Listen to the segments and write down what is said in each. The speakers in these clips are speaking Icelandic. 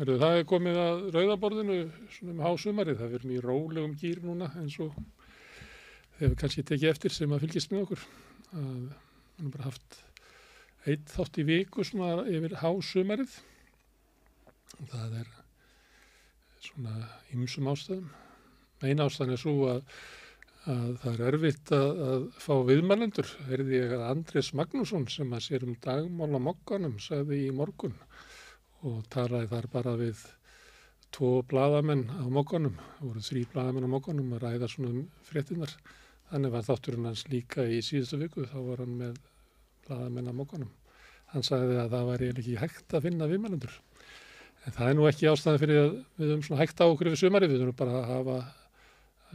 Það komið að rauðaborðinu svona hásumarið. Það verður í rólegum gír núna eins og hefur kannski tekið eftir sem að fylgist með okkur. Við erum bara haft einn þátt í viku svona yfir hásumarið. Það svona ýmsum ástæðum. Ein ástæðan svo að það erfitt að fá viðmælendur. Heyrði ég að Andrés Magnússon sem að sér dagmál á Mogganum sagði í morgun og talaði þar bara við 2 blaðamenn á Mogganum. Það voru 3 blaðamenn á Mogganum að ræða svona fréttinnar. Þannig var þátturinn hans líka í síðustu viku, þá var hann með blaðamenn á Mogganum. Hann sagði að það væri ekki hægt að finna viðmælendur. En það nú ekki ástæðan fyrir að við höfum svona hægt á okkur yfir sumarið, við höfum bara að hafa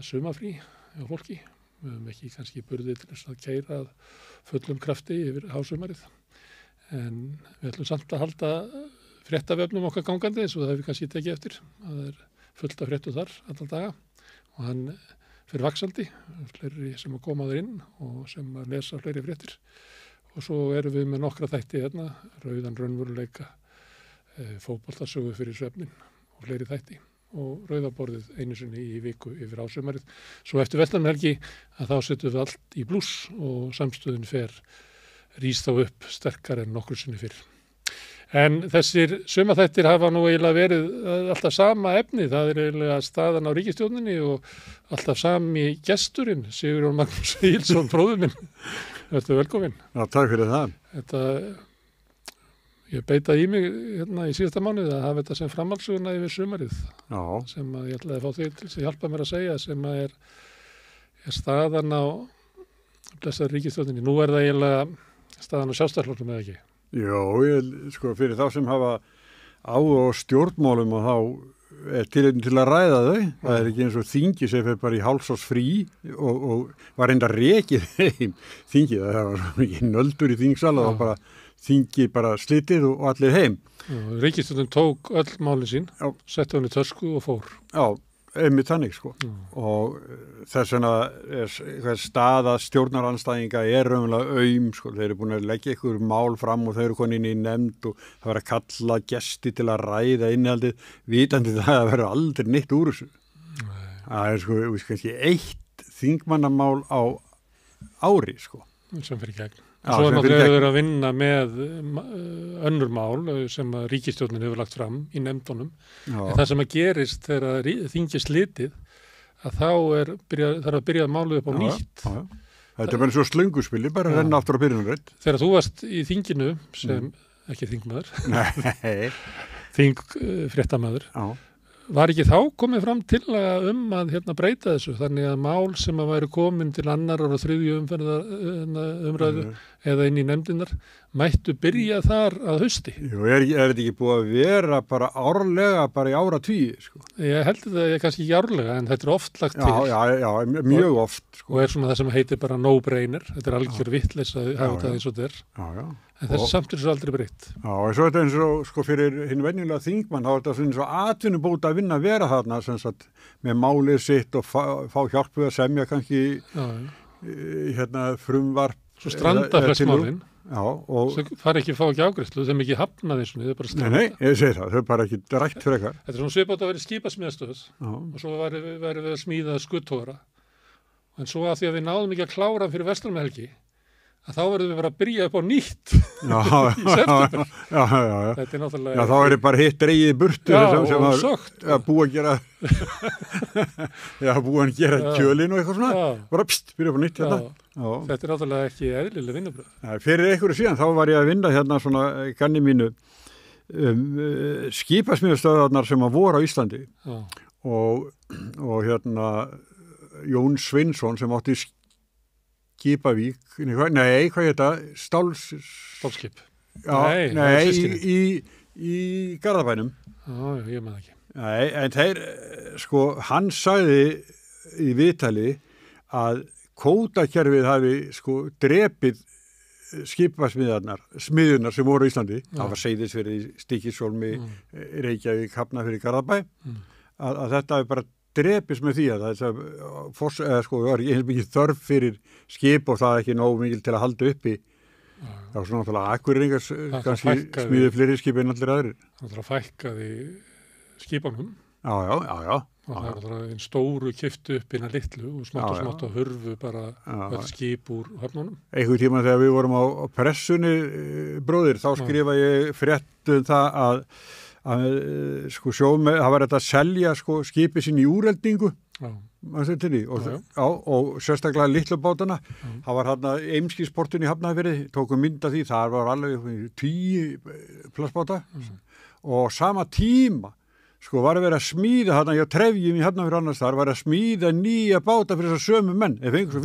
sumarfrí á fólki. Við höfum ekki kannski burði til þess að keyra fullum krafti yfir hásumarið. En við ætlum samt að halda fréttavefnum okkar gangandi eins og það hefur kannski tekið eftir. Það fullt af fréttum þar allan daga og hann fyrir vaxandi, fleiri sem að koma þar inn og sem að lesa fleiri fréttir. Og svo erum við með nokkra þætti hérna, rauðan raunveruleika, fótboltasögu fyrir svefnin og fleiri þætti og rauðaborðið einu sinni í viku yfir hásumarið. Svo eftir vestanhelgi að þá setjum við allt í blús og samstöðun rís þá upp sterkar en nokkur sinni fyrr. En þessir sumarþættir hafa nú eiginlega verið alltaf sama efni, það eiginlega staðan á ríkisstjórninni og alltaf sami gesturinn, Sigurjón Magnús Egilsson, bróðir minn. Vertu velkominn. Já, takk fyrir það. Ég beitaði í mig hérna í síðasta mánuði að hafa þetta sem framhaldsöguna yfir sumarið. Já. Sem að ég ætlaði að fá þig til að hjálpa mér að segja, sem að staðan á blessaður ríkisstjórninni. Nú það eiginlega staðan á Sjálfstæðisflokknum eða ekki? Jó, fyrir þá sem hafa áhuga á stjórnmálum og þá tilefni til að ræða þau. Það ekki eins og þingi sem fyrir bara í hálfsás frí og var enda rekið heim þingið. Það var svo mikið nöldur í þingsal og það bara þingi bara slitið og allir heim. Ríkisstjórnin tók öll málin sín, setti hann í tösku og fór. Já, einmitt þannig og þess vegna staða stjórnaranstæðinga raunverulega þeir eru búin að leggja ykkur mál fram og þau eru konin í nefnd og það var að kalla gesti til að ræða innihaldið, vitandi það að verður aldrei neitt úr þessu. Það kannski 1 þingmannamál á ári sem fyrir gegn. Svo náttúrulega verið að vinna með önnur mál sem að ríkisstjórnin hefur lagt fram í nefndunum. En það sem að gerist þegar þingi slitið, að þá þarf að byrja málið upp á nýtt. Þetta bara svo slönguspili, bara renna aftur á byrjunarreit. Þegar þú varst í þinginu sem, ekki þingmaður, þingfréttamaður, var ekki þá komið fram tillaga að breyta þessu, þannig að mál sem að væri komin til annar og 3. umræðu eða inn í nefndirnar mættu byrja þar að hausti. Jú, þetta ekki búið að vera bara árlega, bara í áratugi, Ég held þetta kannski ekki árlega, en þetta oft lagt til. Já, mjög oft. Og svona það sem heitir bara no-brainer, þetta algjör vitleysa að hafa þetta eins og þetta Já. En þessi samt svo aldrei breytt. Já, og svo þetta eins og fyrir hinn venjulega þingmann, þá þetta eins og atvinnubóta að vinna að vera þarna, sem sagt, með málið sitt og fá hjálp við að semja kannski frumvarp. Svo stranda flest málin. Já, og það ekki fá ekki ágreiðslu, þeim ekki hafna þessu, þau bara stranda. Nei, ég segi það, þau bara ekki rætt frekar. Þetta svona svipað að vera skipasmíðastöð og svo væri við að smíða skuttóra. En svo að því að við náðum ekki að klára fyrir verslunarhelgi, að þá verðum við bara að byrja upp á nýtt í september. Já. Þetta náttúrulega... Já, þá bara hitt dreigið burtu sem að búa að gera búa að gera kjölin og eitthvað svona. Bara byrja upp á nýtt hérna. Þetta náttúrulega ekki eðlileg vinnubröð. Fyrir einhverju síðan þá var ég að vinna hérna svona ganni mínu skipasmíðastöðarnar sem að voru á Íslandi og hérna Jón Sveinsson sem átti Skipavík, hvað þetta? Stálskip. Nei, í Garðabænum. Já, ég með ekki. Nei, en þeir, hann sagði í viðtali að kvótakerfið hafi drepið skipasmiðjurnar sem voru í Íslandi. Það var Seyðisfirði, Stykkishólmi, Reykjavík, Hafnarfirði, Garðabæ. Að þetta hafi bara drepist með því að það var ekki eins mikið þörf fyrir skip og það ekki nógu mikil til að halda uppi. Það var svona náttúrulega Akureyringar kannski smíðu fleiri skip en allir aðrir. Það fækkaði skipunum Já. og það er alltaf einn stóru kiftu upp innan litlu og smátt og smátt að hurfu bara öll skip úr höfnunum. Einhver tíma þegar við vorum á pressunni, bróðir, þá skrifa ég frétt það að sko sjómenn, það var þetta að selja sko skipi sín í úreldingu og sérstaklega litlu bátana. Það var hérna Eimskisportun í Hafnarfirði, tókum mynd af því, það var alveg 10 plastbáta og sama tíma sko var að vera að smíða hérna, ég trefjum í Hafnarfirði annars þar, var að smíða nýja báta fyrir þess að sömu menn. Ef einhver svo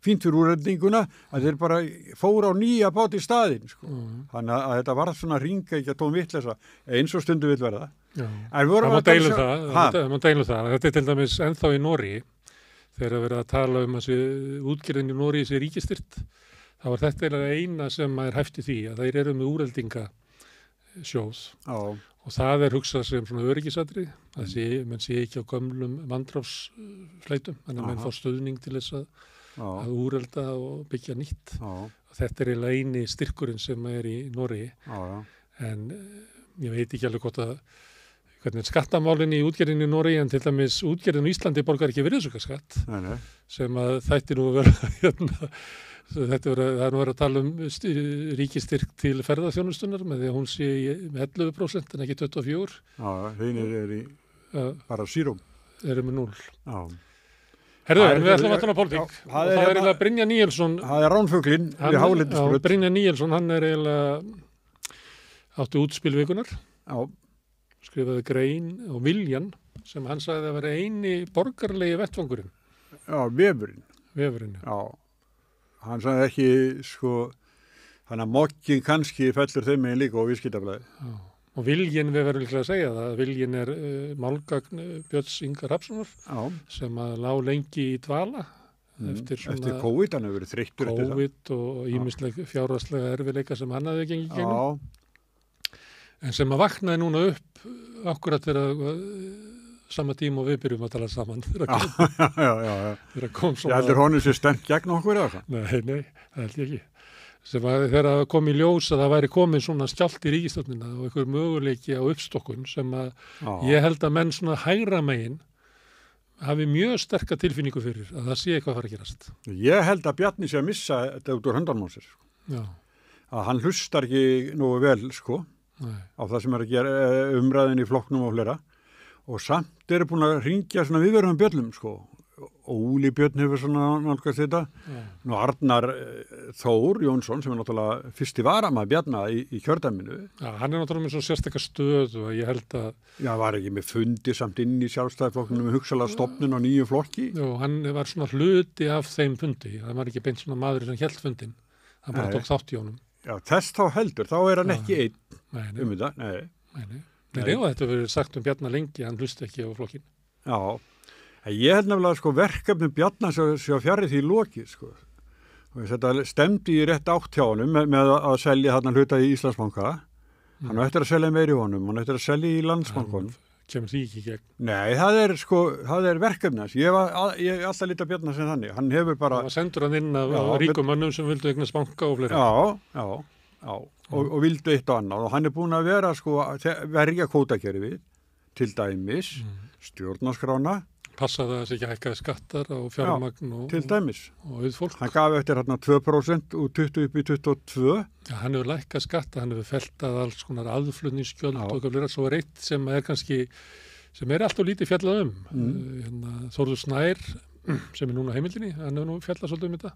fínt fyrir úreldinguna að þeir bara fóru á nýja bát í staðinn sko. Þannig að þetta var svona ringa ekki að tóm vitleysa eins og stundu vill verða. Það má deilu það. Þetta er til dæmis ennþá í Noregi þegar verið að tala þessi útgerðin í Noregi sé ríkistyrt. þá er þetta eina sem er hæft í því að þeir eru með úreldingasjóð og það er hugsað sem svona öryggisatriði að menn sé ekki á gömlum vandráfsfleitum, þannig að menn fá stuðning til þess að úrelda og byggja nýtt. Þetta er eiginlega eini styrkurinn sem er í Noregi, en ég veit ekki alveg hvort að hvernig skattamálinn í útgerðinni í Noregi, en til dæmis útgerðin í Íslandi borgar ekki virðisaukaskatt, sem að þætti nú að vera það er nú verið að tala ríkistyrk til ferðaþjónustunar með því að hún sé með 11% en ekki 24%. Já, heinir er í bara zero. Erum með 0. Herðu, við ætlum að tala um pólitík. Það er eiginlega Brynjar Níelsson. Það er ránfuglinn við hálendisbraut. Brynjar Níelsson, hann er eiginlega áttu útspil vikunar. Skrifaði grein og Viljan sem hann sagði að vera eini borgarlegi vettvangurinn. Já, vefurinn. Já. Hann sagði ekki, þannig að mokkin kannski fellur þeim megin líka og viðskiptablaði. Og Viljinn, við verðum líklega að segja það, að Viljinn er málgagn Björns Inga Hrafnssonar sem að lá lengi í dvala. Eftir COVID, hann hefur verið þreyttur eftir það. COVID og ýmisleg fjárhagslega erfiðleika sem hann hafði gengið gegnum. En sem að vaknaði núna upp akkurat þegar sama tíma og við byrjum að tala saman. Já. Ég heldur honum sér stemt gegn okkur eða það? Nei, það held ég ekki. Sem að þegar það kom í ljós að það væri komin svona skjálft í ríkisstjórnina og einhver möguleiki á uppstokkun sem að ég held að menn svona hægra megin hafi mjög sterka tilfinningu fyrir að það sé eitthvað að fara að gerast. Ég held að Bjarni sé að missa þetta út úr höndunum á sér. Að hann hlustar ekki nógu vel, á það sem er að gera umræðin í flokknum og flera. Og samt eru búin að hringja svona viðverðum bjöllum, Óli Björn hefur svona nálgast þetta. Nú Arnar Þór Jónsson, sem er náttúrulega fyrsti varamaður Bjarna í kjördæminu. Já, hann er náttúrulega með svo sérstakka stöðu og ég held að... Já, var ekki með fundi samt inn í Sjálfstæðisflokknum með hugsalega stofnun á nýju flokki. Jú, hann var svona hluti af þeim fundi. Það var ekki beint svona maður sem hélt fundin. Hann bara tók þátt í honum. Já, þess þá heldur. Þá er hann ekki einn þetta. Nei, og þetta verið sagt Bjarna lengi, hann hlusti ekki á flokkin. Já, ég held nefnilega verkefni Bjarna sé að fjarri því lokið, Og þetta stemdi í rétt átt hjá honum með að selja þarna hluta í Íslandsbanka. Hann ættir að selja meiri honum, hann ættir að selja í Landsbankanum. Kemur því ekki í gegn? Nei, það er verkefni hans. Ég er alltaf lítið Bjarna sem þannig. Hann hefur bara... Það sendur hann inn af ríkum mönnum sem vildu eignast banka og fleira. Já. Og vildu eitt og annað og hann er búin að vera verja kvótakerfið til dæmis stjórnarskrána. Passa það að það ekki hækkaði skattar á fjármagn og auðfólk. Hann gaf eftir 2% úr 20 upp í 22. Já, hann hefur lækkað skatta, hann hefur feltað alls konar aðflutningsgjöld og eitthvað fleira. Svo er eitt sem er kannski, sem er alltaf lítið fjallað Þórður Snær, sem er núna á heimildinni, hann hefur nú fjallað svolítið þetta,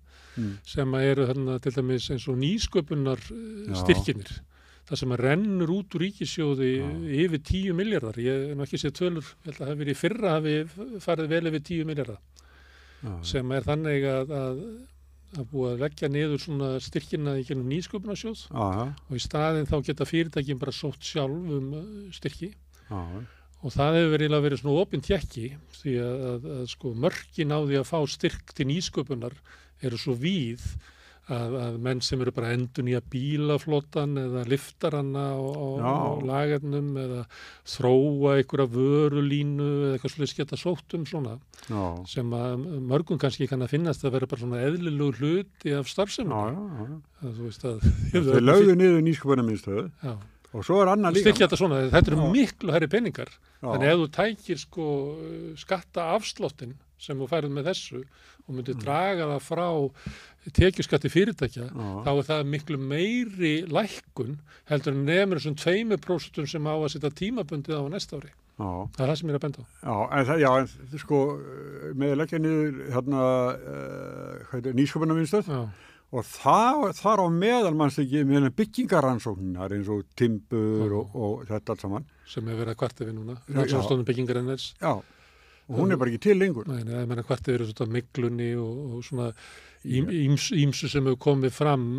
sem eru til dæmis eins og nýsköpunar styrkinir. Það sem að rennur út úr ríkissjóði yfir 10 milljarðar. Ég hef ekki séð tölur, ég held að það hefur verið í fyrra hafi farið vel yfir 10 milljarðar. Sem er þannig að búið að leggja niður svona styrkina í gennum nýsköpunarsjóð og í staðinn þá geta fyrirtækin bara sótt sjálf styrki. Og það hefur verið svona opinn tékki því að mörkin á því að fá styrk til nýsköpunar eru svo víð að menn sem eru bara endurnýja bílaflotan eða liftaranna á lagarnum eða þróa einhverja vörulínu eða eitthvað slúið geta sótt svona sem að mörgum kannski kann að finnast að vera bara svona eðlilegur hluti af starfsemi. Þeir lögðu niður nýsköpunarmiðstöðu Og svo annar líka. Styrkja þetta svona, þetta eru miklu hærri peningar. Já. Þannig ef þú tækir sko skattaafsláttin sem þú færið með þessu og myndir draga það frá tekjuskatti fyrirtækja, þá er það miklu meiri lækkun heldur en nemur þessum 2% sem á að setja tímabundið á næsta ári. Já. Það er það sem ég er að benda á. En sko, með leggja niður hérna, nýsköpunarmiðstöð og þar á meðal manns ekki með byggingarannsóknar eins og timbur og þetta allt saman. Sem hefur verið að kvarta við núna, rannsóknarstofnun byggingarinnar. Já, og hún er bara ekki til lengur. Nei, ég meina kvarta við svona miglunni og svona ímsu sem hefur komið fram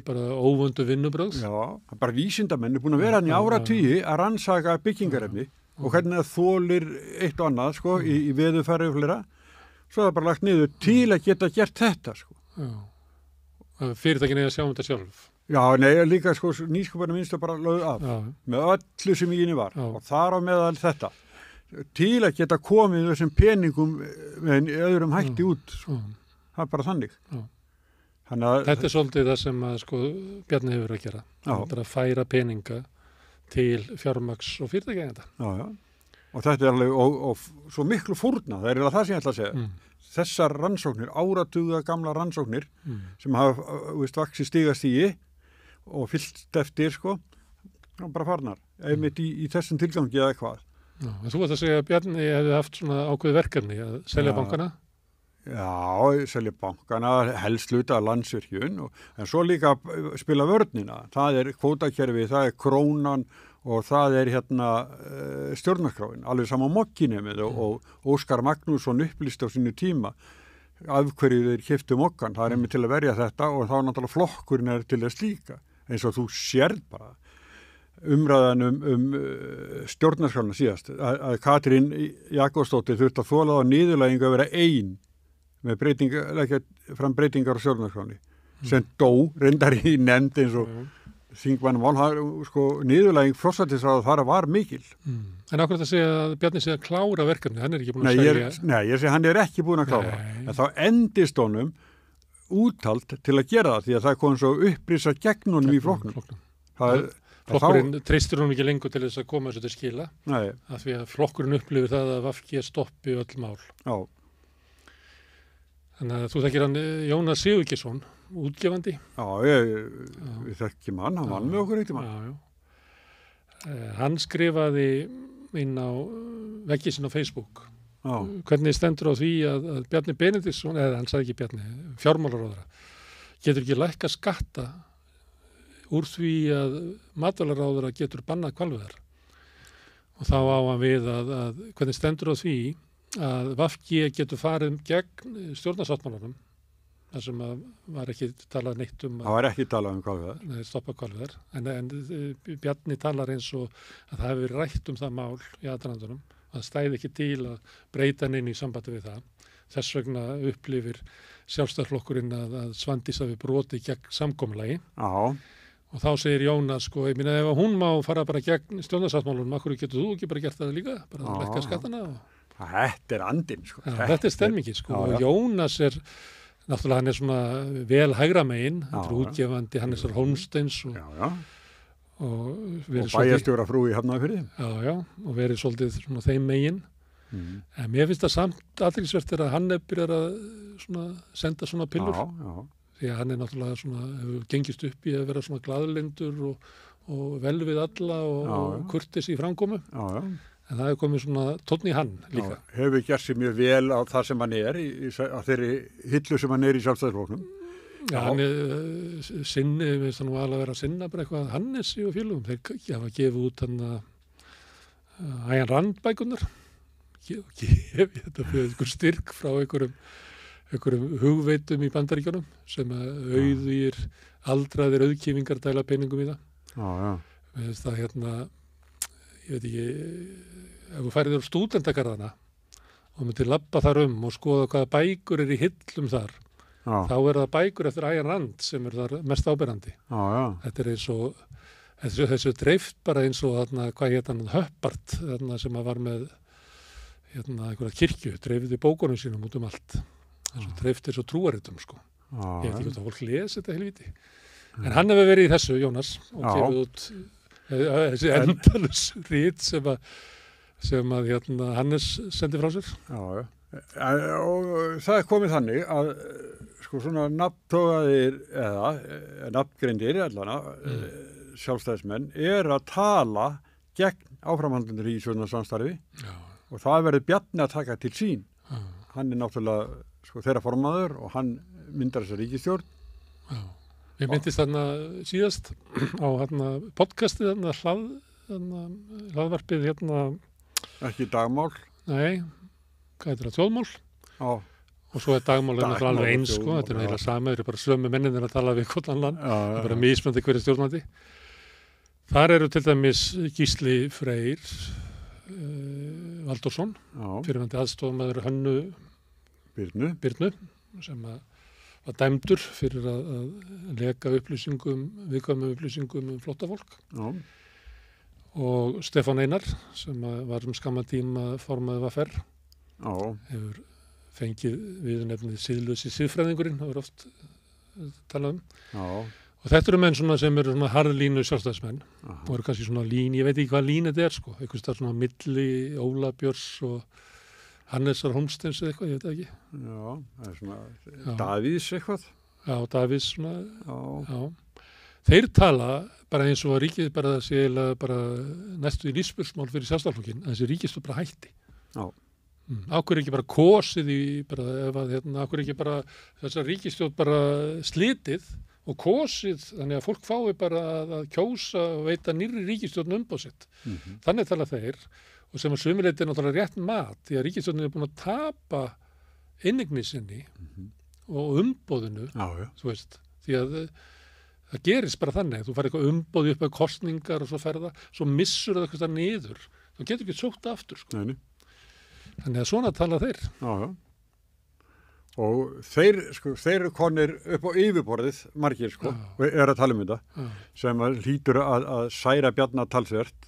bara óvöndu vinnubrögð. Já, bara vísindamenn er búin að vera hann í áratugi að rannsaka byggingarefni og hvernig það þolir eitt og annað sko, í veðurfæri og flera. Svo er það bara lagt niður til að geta gert þetta sko. Já. Fyrirtækin er að sjá þetta sjálf. Já, nei, líka sko nýsköpunarmiðstöð bara lögð af með öllu sem í henni var og þar á meðal þetta til að geta komið þessum peningum með öðrum hætti út sko. Það er bara þannig. Þetta er svolítið það sem að sko Bjarni hefur að gera. Það er að færa peninga til fjármagns og fyrirtækja. Já. Og þetta er alveg og svo miklu fórna, það er það sem ég ætla að segja. Þessar rannsóknir, áratuga gamla rannsóknir sem hafa vaxið stigastígi og fyllt eftir sko, bara farnar einmitt í þessum tilgangi eða hvað. Já, þú ert að segja að Bjarni hefði haft svona ákveð verkefni að selja bankana? Já, selja bankana, helst hluta Landsvirkjun en svo líka spila vörnina. Það er kvótakerfi, það er krónan og það er hérna stjórnarskráin, alveg sama mokkinemið og Óskar Magnússon upplýst á sínu tíma af hverju þeir keyptu mokkan, það er einmitt til að verja þetta og þá náttúrulega flokkurinn er til þess líka, eins og þú sérð bara umræðan stjórnarskrána síðast, að Katrín Jakobsdóttir þurfti að þola á niðurlægingu að vera ein með leggja fram breytingar á stjórnarskráni sem dó reyndar í nefnd eins og þingmannamál, sko, niðurlæging forsætisráða þar var mikil. En ákveð að segja að Bjarni sé að klára verkefni, hann er ekki búin að segja... Nei, ég segi hann er ekki búin að klára. En þá endist honum úttalt til að gera það, því að það kom svo upprýsa gegn honum í flokknum. Flokkurinn treystir honum ekki lengur til þess að koma þessu til skila, af því að flokkurinn upplifir það að VG stoppi öll mál. Já. Þannig að þú þekkir hann Jónas Sigurgeirsson, útgefandi. Já, við þekkjum hann vann með okkur eitt í mann. Hann skrifaði inn á veggi sinna á Facebook. Hvernig stendur á því að Bjarni Benediktsson, eða hann sagði ekki Bjarni, fjármálaráðherra, getur ekki lækka skatta úr því að matvælaráðherra getur bannað hvalveiðar. Og þá á hann við að hvernig stendur á því að VG getur farið gegn stjórnarsáttmálanum, þar sem var ekki talað neitt það var ekki talað hvalveiðar. Nei, stoppa hvalveiðar. En Bjarni talar eins og að það hefur verið rætt það mál í aðdragandunum. Það stæði ekki til að breyta inn í sambandi við það. Þess vegna upplifir Sjálfstæðisflokkurinn að Svandís hafi brotið gegn samkomulagi. Og þá segir Jónas, sko, ég meina ef hún má fara bara gegn stjórnarsáttmálanum, af hverju getur þú ekki bara gert það líka? Bara að lækka skattana? Þetta er andinn, sko. Þetta er stemmingin, sko. Og Jónas náttúrulega hann er svona vel hægra megin, hann er útgefandi Hannesar Hólmsteins og bæjarstjóra frú í Hafnarfirði. Já, og verið svolítið svona þeim megin. En mér finnst það samt athyglisvert að hann er byrjar að senda svona pillur. Því að hann er náttúrulega svona, hefur gengist upp í að vera svona glaðlyndur og vel við alla og kurteis í framkomu. En það hefur komið svona tónn í hann líka. Hefur gert sér mjög vel á það sem hann er, á þeirri hillu sem hann er í Sjálfstæðisflokknum. Já, hann er sinni, við veist hann var alveg að vera að sinna bara eitthvað Hannesi og félögum. Þeir hafa gefið út hann Ayn Rand bækurnar. Gefið þetta fyrir einhver styrk frá einhverjum hugveitum í Bandaríkjunum sem auðvír aldraðir auðkýfingar dæla peningum í það. Við veist það ég veit ekki, ef þú færið þér á stúdentagarðana og myndir labba þar og skoða hvaða bækur í hillum þar, þá það bækur eftir Ayn Rand sem þar mest áberandi. Þetta er eins og, þessu dreift bara eins og hvað hét hann, Höppart, sem var með einhverja kirkju, dreifði bókunum sínum út allt. Þessu dreift eins og trúaritum, sko. Ég veit ekki hvort að fólk lesi þetta helvíti. En hann hefur verið í þessu, Jónas, og gefið út Þessi endalus rít sem að Hannes sendi frá sér. Já. Og það komið þannig að sko svona nafntogaðir eða nafngreindir allana sjálfstæðismenn að tala gegn áframhaldandi ríkisstjórnarsamstarfi og það verður Bjarni að taka til sín. Já. Hann náttúrulega sko þeirra formaður og hann myndar þessa ríkisstjórn. Já. Ég myndist þarna síðast á podcastið hlaðvarpið Ekki dagmál. Nei. Hvað heitir það, þjóðmál? Já. Og svo dagmál alveg eins, sko, þetta eiginlega sama, það bara sömu menninir að tala við hvern land, það bara mismöndi hverju stjórnandi. Þar eru til dæmis Gísli Freyr Valdorsson, fyrirvændi aðstofamaður Hönnu Birnu, sem var dæmdur fyrir að leka viðkvæmum upplýsingum flóttafólk. Já. Og Stefán Einar, sem var skamma tíma formaður VFR. Já. Hefur fengið viðurnefnið siðlausi siðfræðingurinn, það var oft talað um. Já. Og þetta eru menn sem eru harðlínu sjálfstæðismenn og eru kannski svona ég veit ekki hvað lín þetta sko, eitthvað stað svona milli Óla Björns og Hannesar Holmsteins eða eitthvað, ég veit það ekki. Já, það svona Davíðs eitthvað. Já, Davíðs svona, já. Þeir tala bara eins og að ríkið bara sé bara næstu í lífspursmál fyrir sjálfstæðisflokkinn, að þessi ríkisstjórn bara hætti. Já. Akkur ekki bara kosið akkur ekki bara þessar ríkisstjórn bara slitið og kosið þannig að fólk fái bara að kjósa og veita nýrri ríkisstjórn umboð sitt. Þannig tala þeir og sem að sömuleyti náttúrulega rétt mat því að ríkisstjórnin búin að tapa innigni sinni og umboðinu, þú veist, því að það gerist bara þannig, þú fær eitthvað umboði upp á kostningar og svo ferða, svo missur það eitthvað niður, þú getur ekki sótt aftur, sko. Nei. Þannig að svona tala þeir. Já. Og þeir eru konir upp á yfirborðið, margir sko, og að tala um þetta, sem hlýtur að særa Bjarna talsvert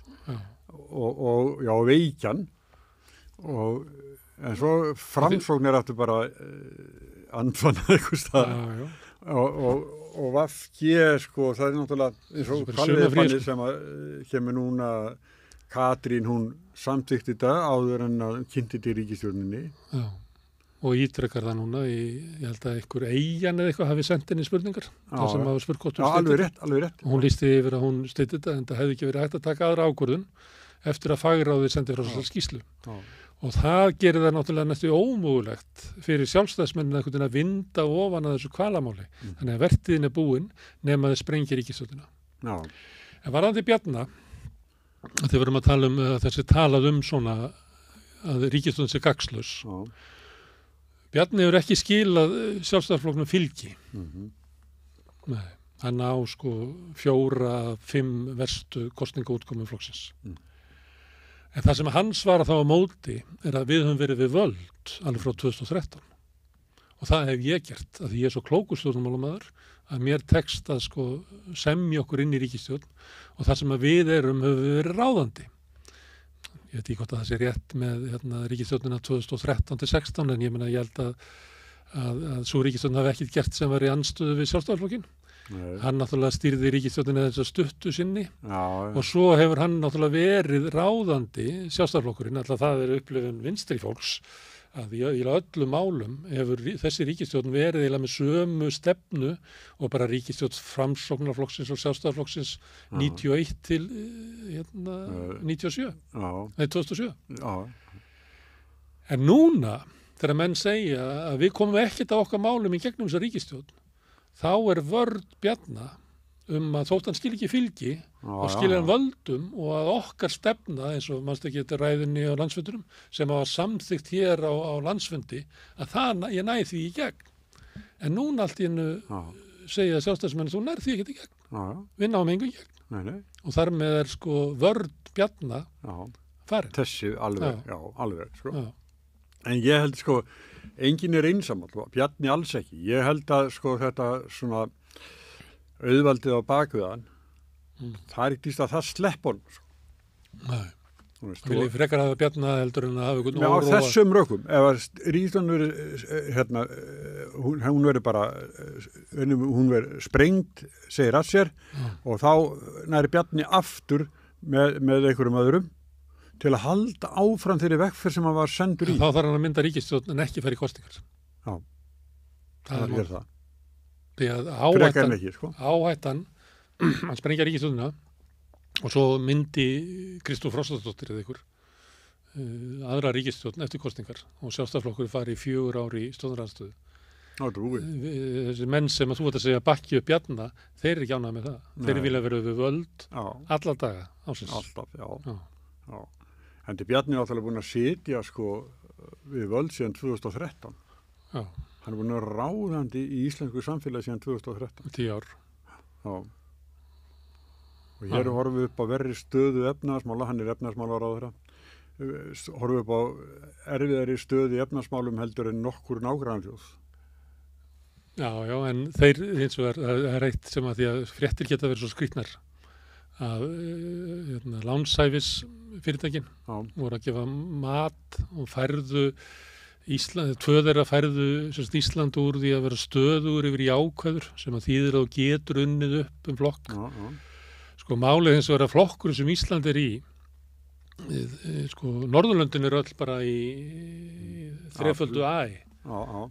og veikjan, en svo framsóknir áttu bara andfanna eitthvað stað og VFG sko, það náttúrulega eins og Kalviðfanni sem kemur núna Katrín, hún samþykti þetta áður en að kynnti til ríkisstjórninni. Já, og ítrekkar það núna ég held að einhver Eyjan eða eitthvað hafi sendt henni spurningar. Það sem hafa spurt hvort hún alveg rétt. Og hún lýsti yfir að hún styddi þetta en það hefði ekki verið hægt að taka aðra ákvörðun eftir að fagráðið sendi frá þessar skýrslu. Já. Og það gerir það náttúrulega næstu ómögulegt fyrir sjálfstæðismennin að vinda ofan að þessu kvalamáli. Þannig að vertíðin búin nema þau sprengir ríkisstjórnina. Já. En varðandi Bjarna þegar við erum að tala um þessi talað svona að ríkisstjórnin sé gagnslaus. Bjarni hefur ekki skilað sjálfstæðisflokknum fylgi. Nei, hann á 4-5 verstu kosningaútkomu flokksins. En það sem hann svarar þá á móti að við höfum verið við völd alveg frá 2013 og það hef ég gert að því ég svo klókur stjórnmálamaður að mér tekst að semja okkur inn í ríkisstjórn og það sem við höfum verið ráðandi. Ég veit ekki hvort að það sé rétt með ríkisstjórnina 2013-16 en ég held að svo ríkisstjórn hafi ekkert gert sem var í andstöðu við sjálfstæðisflokkinn. Hann náttúrulega stýrði ríkisstjórnina þess að stuttu sinni og svo hefur hann náttúrulega verið ráðandi sjálfstæðisflokkurinn, alltaf það upplifun vinstri fólks að í öllum málum hefur þessi ríkisstjórn verið eiginlega með sömu stefnu og bara ríkisstjórn Framsóknarflokksins og Sjálfstæðisflokksins 91 til 97, nei 2007. En núna þegar menn segja að við komum ekkert á okkar málum í gegnum þessa ríkisstjórn, þá vörn Bjarna að þótt hann skil ekki fylgi og skilja hann völdum og að okkar stefna eins og mannst ekki þetta ræðinni á landsfundunum sem var samþykkt hér á landsfundi að ég næði því í gegn. En núna allt í hennu segja sjálfstæðismenn þú nærð því ekki í gegn. Við náum engu í gegn. Nei. Og þar með vörn Bjarna farin. Þessi alveg, alveg sko. En ég held enginn einsamall, Bjarni alls ekki. Ég held að þetta svona auðvaldið á bakviðan, það ekki að það slepp honum. Nei. Vil ég frekar hafa Bjarna heldur en að hafa einhvern á þessum rökum, ef að Ríkisstjórn hún verður bara hún verður sprengt, segir að sér og þá næri Bjarni aftur með einhverjum öðrum til að halda áfram þeirri vegferð sem hann var sendur í. Þá þarf hann að mynda ríkisstjórn en ekki fara í kosningar. Já, það er það. Því að áhættan hann sprengja ríkisstjórnina og svo myndi Kristof Frostadóttir eða ykkur aðra ríkisstjórn eftir kosningar og Sjálfstæðisflokkur fari í 4 ár í stjórnarandstöðu. Þessi menn sem að þú ert að segja bakki upp Bjarna, þeir eru ekki ánægðir með það. Þeir vilja vera við völd alla daga ásins. Alltaf, já. En Bjarni er alltaf búin að sitja við völd síðan 2013. Já. Hann er búin að ráðandi í íslensku samfélagi síðan 2013. 10 ár. Já. Og hér horfum við upp á verri stöðu efnahagsmála, hann er efnahagsmálaráðherra, horfum við upp á erfiðari stöðu í efnahagsmálum heldur en nokkur nágrannaþjóð. Já, en þeir hins vegar, það er eitt sem að því að fréttir geta verið svo skrýtnar að lánshæfis fyrirtækin voru að gefa mat og færðu tvö þeirra færðu Ísland úr því að vera stöðugur yfir jákvæður sem að þýðir að þú getur unnið upp flokk. Málið eins og að flokkur sem Ísland er í Norðurlöndin eru öll bara í þreföldu A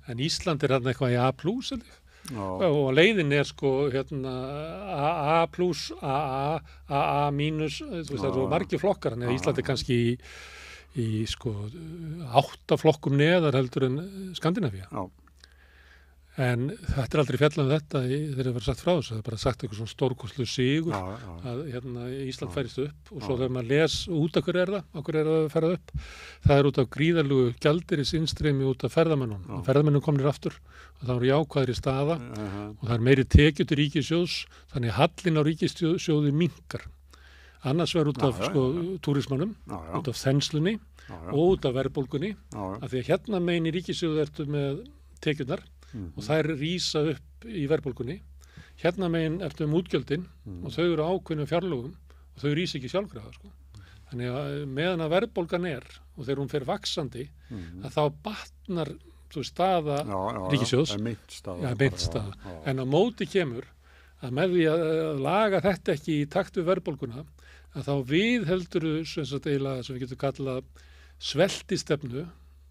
en Ísland er þarna eitthvað í A+, og leiðin er A+, AA mínus, það eru margir flokkar en Ísland er kannski í 8 flokkum neðar heldur en Skandinavíu. En þetta er aldrei fjallað þetta þegar það var sagt frá þessu, það er bara sagt eitthvað svona stórkostlu sigur að Ísland færist upp og svo þegar maður les út af hverju er það að ferða upp, það er út af gríðarlegu gjaldeyris innstreymi út af ferðamönnum. Ferðamönnum komnir aftur og það voru jákvæðri staða og það er meiri tekjur til ríkissjóðs, þannig hallin á ríkissjóði minnkar. Annars verður út af túrismannum, út af þenslunni og út af verðbólgunni, af því að hérna megin í ríkissjóði ertu með tekjurnar og þær rísa upp í verðbólgunni. Hérna megin ertu útgjöldin og þau eru ákveðnum fjárlögum og þau rísa ekki sjálfkrafa. Þannig að meðan að verðbólgan er og þegar hún fer vaxandi að þá batnar staða ríkissjóðs. Meint staða. En á móti kemur að með því að laga þetta ekki í takt við verðbólguna að þá viðheldur sem við getum kallað sveltistefnu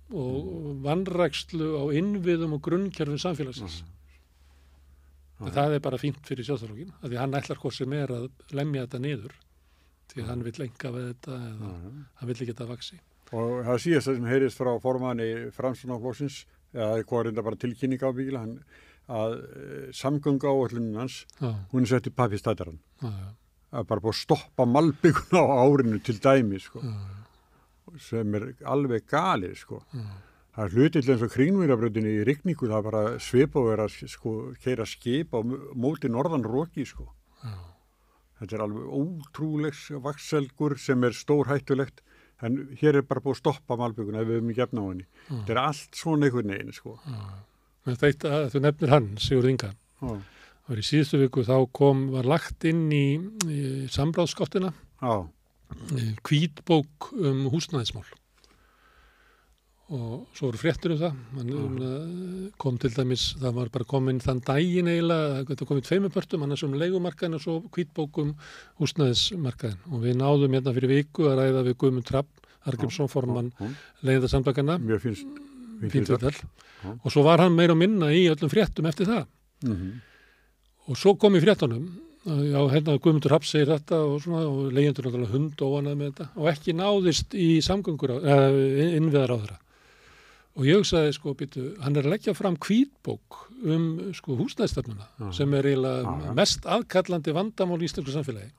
og vanrækslu á innviðum og grunnkerfum samfélagsins. Það er bara fínt fyrir Sjálfstæðisflokkinn, af því hann ætlar hvort sem er að lemja þetta niður, því hann vill enga við þetta eða hann vill ekki þetta vaxi. Og það síðast sem heyrist frá formanni Framsóknarflokksins, eða hvað er þetta bara tilkynning á bíla, að samgönguáætlunin hans, hún er sett í pappírstætarann. Það er bara búið að stoppa malbyggun á árinu til dæmi, sem er alveg galið, Það er hlutill eins og Kringlumýrarbrautinni í rigningu, það er bara svipa og vera keyra skip á móti norðan roki, Þetta er alveg ótrúlegs vaxelgur sem er stórhættulegt, en hér er bara búið að stoppa malbygguna ef við höfum ekki efna á henni. Þetta er allt svona einhvern veginn, Þú nefnir hann, Sigurð Inga. Það var í síðustu viku, þá var lagt inn í samráðsgáttina hvítbók húsnæðismál. Og svo voru fréttur það, kom til dæmis, það var bara komin þann daginn eiginlega, þetta kom í 2 pörtum, annars leigumarkaðin og svo hvítbók húsnæðismarkaðin. Og við náðum hérna fyrir viku að ræða við Guðmund Hrafn Arngrímsson, formann Leigjendasamtakanna. Mjög fínt viðtal. Og svo var hann meira og minna í öllum fréttum eftir það. Og svo kom í fréttunum, hérna Guðmundur Hrafn segir þetta og leigjendur náttúrulega hundóanað með þetta og ekki náðist í innviðaráðherra. Og ég sagði, hann er að leggja fram hvítbók húsnæðisstefnuna sem er eiginlega mest aðkallandi vandamál í íslensku samfélagi.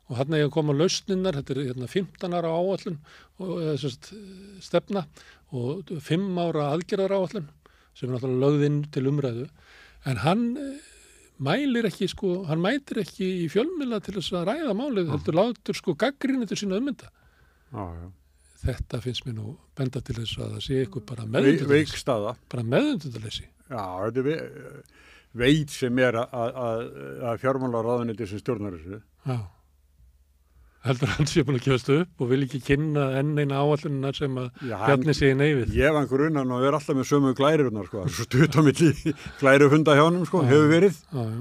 Og hann er að koma lausninnar, þetta er 15 ára áætlun stefna og 5 ára aðgerðaráætlun sem er náttúrulega lögð inn til umræðu. En hann mætir ekki í fjölmiðla til þess að ræða málið, heldur látur gagnrýni til sína ummynda. Þetta finnst mér nú benda til þess að það sé eitthvað bara veikstaða. Bara meðvitundarleysi. Já, þetta er veit sem er að fjármálaráðuneytið sem stjórnar þessu. heldur hann sé búin að gefast upp og vil ekki kynna enn eina áallunina sem að Bjarni sé í neyfið. Ég var grunnan og er alltaf með sömu glærunar, sko. Svo stutt á milli glærufunda hjá honum, sko, hefur verið.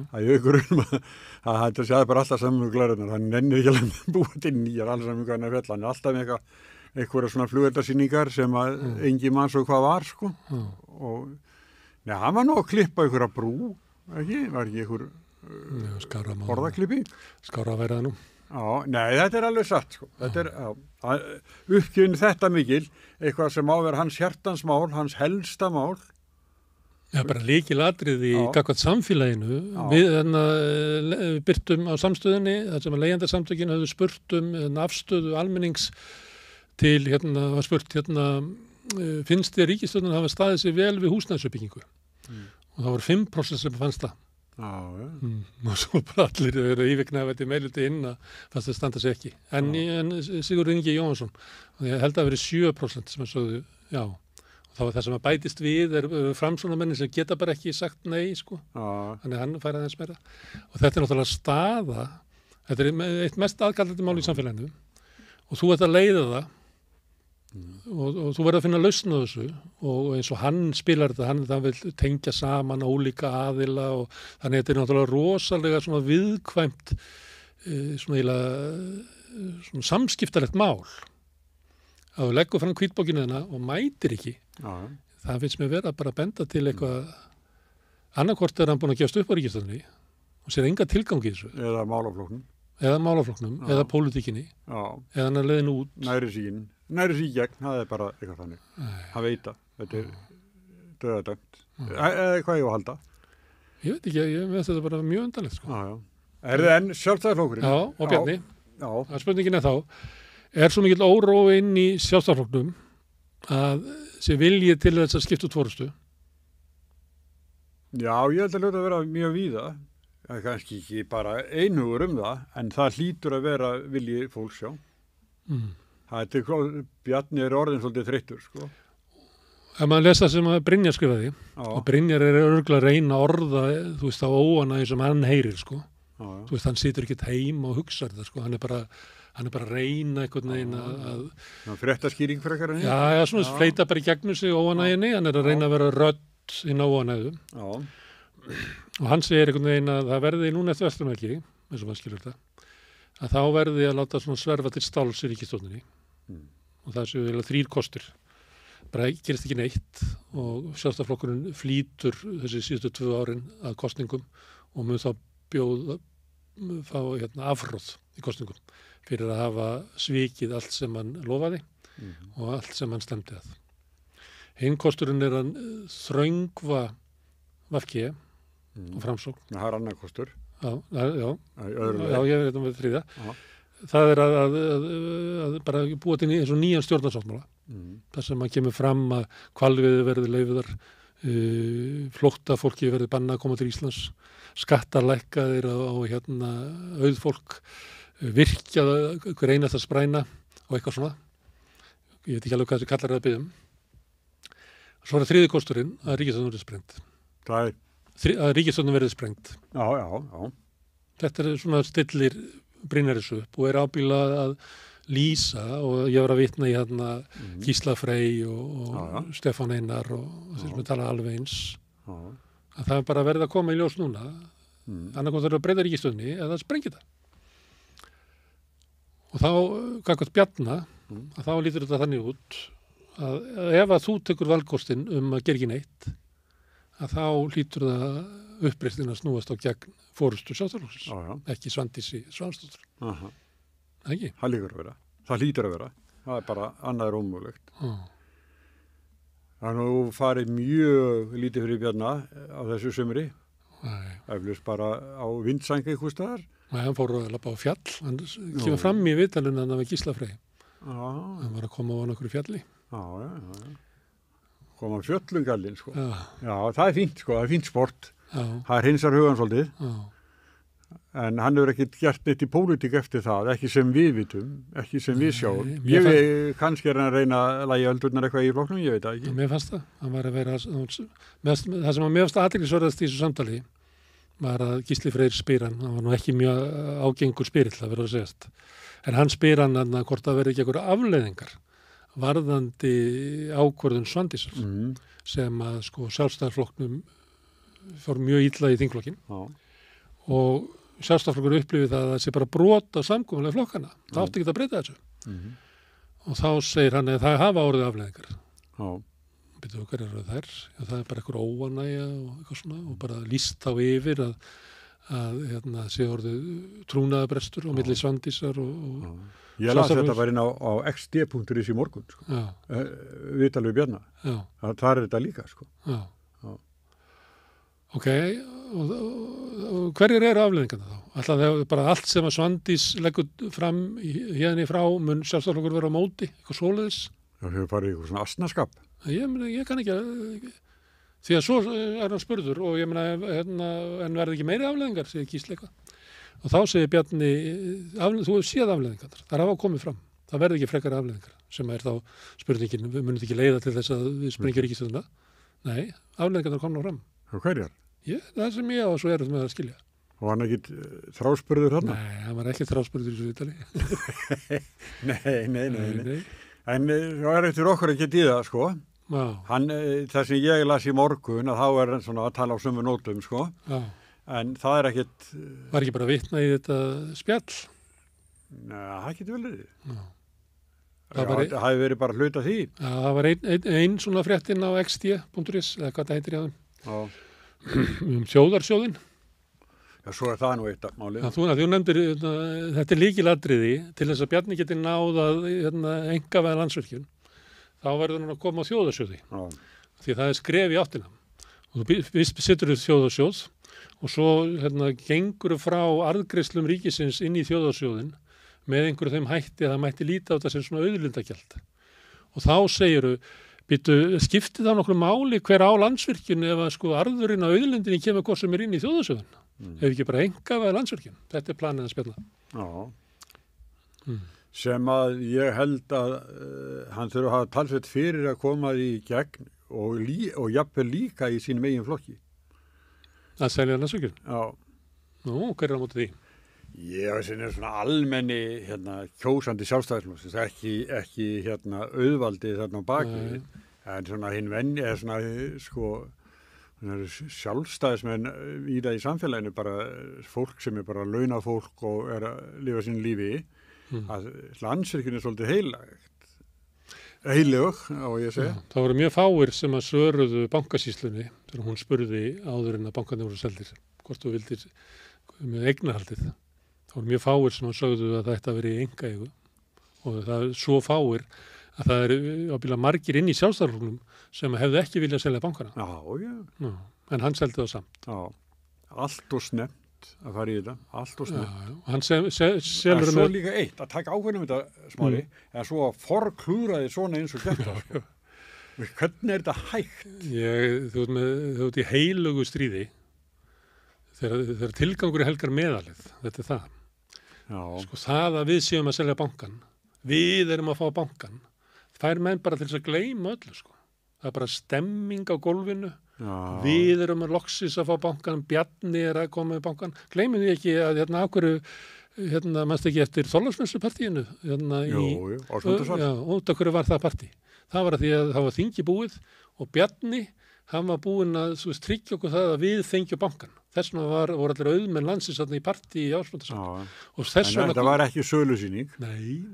Að ég grunum að þetta sé bara alltaf sömu glærunar. Hann nennir ekki alveg búið til nýjar, alls saman hvað hann er fjall. Hann er alltaf með einhverja svona flugveldasýningar sem að engin mann svo hvað var, sko. Og hann var nú að klippa einhverja brú, ekki? Var ekki einhver borðaklipping? Skára að vera það nú. Já, nei, þetta er alveg satt, sko. Þetta er uppgjöfin þetta mikil, eitthvað sem á að vera hans hjartansmál, hans helsta mál. Já, bara lykilatriði í gagnvart samfélaginu. Við birtum á samstöðinni, þar sem að leigjendasamtökin höfðu spurt afstöðu almennings til, var spurt, finnst þér ríkisstjórnin hafa staðið sér vel við húsnæðisuppbyggingu? Og það voru 5% sem fannst það. Og svo bara allir eru íviknaði þetta meiliti inn að fannst það standa sér ekki. En Sigurður Ingi Jóhannsson, og ég held að það verið 7% sem sögðu já. Og það var það sem að bætist við framsóknarmenn sem geta bara ekki sagt nei, sko. Þannig hann fær aðeins meira. Og þetta er náttúrulega staða, þetta er eitt mest aðkallandi mál í samfélaginu og þú ert að leiða það og þú verður að finna lausn á þessu og eins og hann spilar þetta, hann vil tengja saman ólíka aðila og þannig að þetta er náttúrulega rosalega svona viðkvæmt svona samskiptalegt mál að þú leggur fram hvítbókinu þarna og mætir ekki það finnst mér vera bara að benda til eitthvað annarkvort er hann búin að gefast upp á ríkisstjórninni og sér enga tilgang í þessu eða málaflokknum eða pólitíkinni eða hann er leiðin út næri sig gegn, það er bara eitthvað þannig. Það veit að þetta er döðadömt. Eða hvað ég á að halda? Ég veit ekki, ég veist þetta bara mjög undarlegt, sko. Er það enn Sjálfstæðisflokkurinn? Já, og Bjarni. Það spurningin er þá, er svo mikill órói inn í Sjálfstæðisflokknum að sé viljið til þess að skipta út forystu? Já, ég held að hljóta að vera mjög víða. Það er kannski ekki bara einhugur það, en það hlýtur að vera viljið fólks, já. Bjarni er orðin svolítið þreyttur, sko. Ef maður lesa sem að Brynjar skrifaði, og Brynjar er örgulega að reyna orða, þú veist, á óanægi sem hann heyrir, sko. Þú veist, hann situr ekkert heim og hugsa þetta, sko. Hann er bara að reyna einhvern veginn að... Fréttaskýring frekar en Já, svona fleita bara í gegnum sig óanæginni, hann er að reyna að vera rödd inn á óanægum. Og hann segir einhvern veginn að það verði núna eftir Vesturmælgi, eins og maður skilur þetta, að þá verði að láta svona sverfa til stáls í ríkisstjórninni og það séu eiginlega 3 kostir. Bara gerist ekki neitt og Sjálfstæðisflokkurinn flýtur þessi síðustu 2 árin að kosningum og mun þá fá afhróð í kosningum fyrir að hafa svikið allt sem hann lofaði og allt sem hann stemdi að. Hinn kosturinn er að þröngva VG og Framsókn. Það er annar kostur. Já, ég veit með 3. Það er að bara búa til eins og nýjan stjórnarsáttmála. Það sem að kemur fram að hvalveiði verði leyfðar, flóttafólki verði bannað að koma til Íslands, skattarlækkaðir á auðfólk, virkjað hver einasta spræna og eitthvað svona. Ég veit ekki alveg hvað þessi kallar að byggja Svo er 3. kosturinn að ríkisstjórnin verði sprengt. Það er? Að ríkisstjórnin verði sprengt. Já. Þetta er svona stillir Brynjar þessu upp og er ábyggilega að lýsa og ég var að vitna í Gísla Frey og Stefán Einar og þeir sem tala alveg eins. Að það er bara verið að koma í ljós núna. Annarkoð þarf að breyta ríkisstjórninni eða sprengja það. Og þá, gagnvart Bjarna, að þá lítur þetta þannig út að ef að þú tekur valkostinn að gera ekki neitt, að þá lítur það uppreistin að snúast á gegn forystu Sjálfstæðisflokksins, ekki Svandísi Svansdóttur. Ekki? Það lítur að vera. Það er bara annað ómögulegt. Það er nú farið mjög lítið fyrir Bjarna á þessu sumri. Eflaust bara á vindsængi einhvers staðar. Nei, hann fór að labba á fjall. Hann kemur fram í viðtalinu hann af Gísla Frey. Hann var að koma á einhverju fjalli. Koma á fjöllungallinn, sko. Já, það er fínt, sko. Það er fínt sport. Það er hinsar hugan svolítið. En hann hefur ekkert gert neitt í pólitík eftir það, ekki sem við vitum, ekki sem við sjáum. Kannski er hann að reyna að lægja öldurnar eitthvað í flokknum, ég veit það ekki. Mér fannst það. Hann var að vera, það sem að mér fannst athyglisverðast í þessu samtali var að Gísli Freyr spyr hann var nú ekki mjög ágengur spyrill að vera að segjast. En hann spyr hann hvort það verði ekki einhverja afleiðingar varðandi ákvörðun Svandísar sem að sko Sjálfstæðisflokknum fór mjög illa í þingflokkin og Sjálfstæðisflokkur upplifið það að það sé bara brot á samkomulega flokkana. Það átti ekki að breyta þessu. Og þá segir hann að það hafa orðið afleiðingar. Býtu, hver eru þær? Já, það bara eitthvað óanægja og eitthvað svona og bara lýst þá yfir að sé orðið trúnaðabrestur á milli Svandísar og Ég las þetta bara inn á xd.is í morgun, sko. Viðtalið við Bjarna. Það er þetta líka, sko. Já. Ok, og hverjir eru afleiðingarna þá? Alltaf það bara allt sem að Svandís leggur fram hérna í frá mun Sjálfstæðisflokkur vera á móti, eitthvað svoleiðis. Það hefur farið eitthvað svona asnaskap. Ég kann ekki því að svo er hann spurður og ég meina en verði ekki meiri afleiðingar, segir Gísli eitthvað. Og þá segir Bjarni, þú hefur séð afleiðingar, það hafa komið fram. Það verði ekki frekar afleiðingar, sem er þá spurningin, við munum ekki leiða til þess að við springjum ríkisstjórnina. Nei, afleiðingar komna fram. Og hverjar? Það sem ég á svo erum með að skilja. Og hann ekki þráspurður þarna? Nei, hann var ekki þráspurður í þessu viðtali. Nei. En það er eftir okkur að geta í það, sko. Það sem ég las í morgun, að þá er hann svona að tala á sömu nótum, sko. Já. En það er ekkit... Var ekki bara vitna í þetta spjall? Nei, það getur vel verið. Já. Það hafi verið bara hluta því. Já, það var ein svona fréttin á xd.is, eða hvað það heitir í aðeim. Þjóðarsjóðinn. Já, svo er það nú eitt af málið. Þú nefndir, þetta er lykilatriði til þess að Bjarni geti náð að einkavæða Landsvirkjun. Þá verður hann að koma á þjóðarsjóði. Því það er skref í áttina. Og þú setur upp þjóðarsjóð og svo gengur frá arðgreiðslum ríkisins inn í þjóðarsjóðin með einhverju þeim hætti að það mætti líta á þetta sem svona auðlindagjald. Og þá segiru, skipti það nokkru máli hver á Landsvirkjun ef að sko arðurinn á auðlindinni kemur hvort sem er inn í þjóðarsjóðin. Ef ekki bara einkavæða Landsvirkjun. Þetta er planið að spjalla. Já. Sem að ég held að hann þurfa að hafa talsveit fyrir að koma í gegn og jafnvel líka í sínum eigin flokki. Að selja Landsvirkjun? Já. Nú, hver er á móti því? Ég veist þetta svona almenni kjósandi Sjálfstæðisflokksins, ekki auðvaldi þarna á baki. En svona hinn venni er svona sko sjálfstæðismenn í það í samfélaginu, bara fólk sem er bara launafólk og er að lifa sínu lífi, að Landsvirkjun er svolítið heilög á ég að segja. Það voru mjög fáir sem að svöruðu bankasýslunni þegar hún spurði áður en að bankarnir voru seldir, hvort þú vildir með eignarhaldið. Það voru mjög fáir sem að sögðu að þetta veri í einkaeigu og það er svo fáir að það eru ábyggilega margir inn í Sjálfstæðisflokknum sem hefðu ekki viljað selja bankana. Já. En hann seldi það samt. Já, allt og snemmt að fara í þetta, allt og snemmt. Já. Hann selur svo líka eitt, að taka ákveðnum þetta Smári, en svo að forklúðraði svona eins og þetta. Hvernig er þetta hægt? Þú ert í heilugu stríði þegar tilgangur er helgar meðalið, þetta er það. Já. Sko það að við séum að selja bankan, við erum að fá bankan, fær menn bara til þess að gleyma öllu, sko. Það er bara stemming á gólfinu. Já. Við erum að loksis að fá bankan, Bjarni er að koma með bankan. Gleymum því ekki að mannst ekki eftir Þorláksmessupartíinu. Jú, Ásmundarsal. Já, út af hverju var það partí. Það var að því að það var þingi búið og Bjarni, hann var búinn að tryggja okkur það að við fengjum bankan. Þess vegna voru allir auðmenn landsins í partí í Ásmundarsal. En þetta var ekki sölusýning. Nei.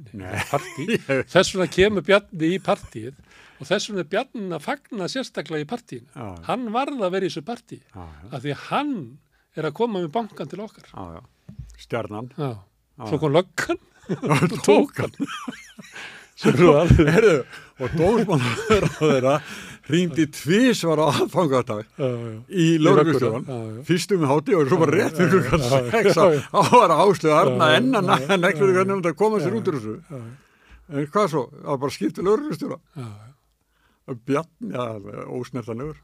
Partí. Þess vegna kemur Bjarni í partíið og þess vegna er Bjarni að fagna sérstaklega í partíinu. Hann varð að vera í þessu partí af því að hann er að koma með bankan til okkar. Stjarnan. Svo kom löggan og tók hann. Og dómsmálaráðherra hringdi tvisvar á aðfangadag í lögreglustjórann, fyrst hátti og svo bara rétt fyrir klukkan 6 á var Áslaug Arna enn að nekluðu hvernig að koma sér út úr þessu. En hvað svo? Það var bara skipt til lögreglustjóra. Bjarni, ósnertanlegur.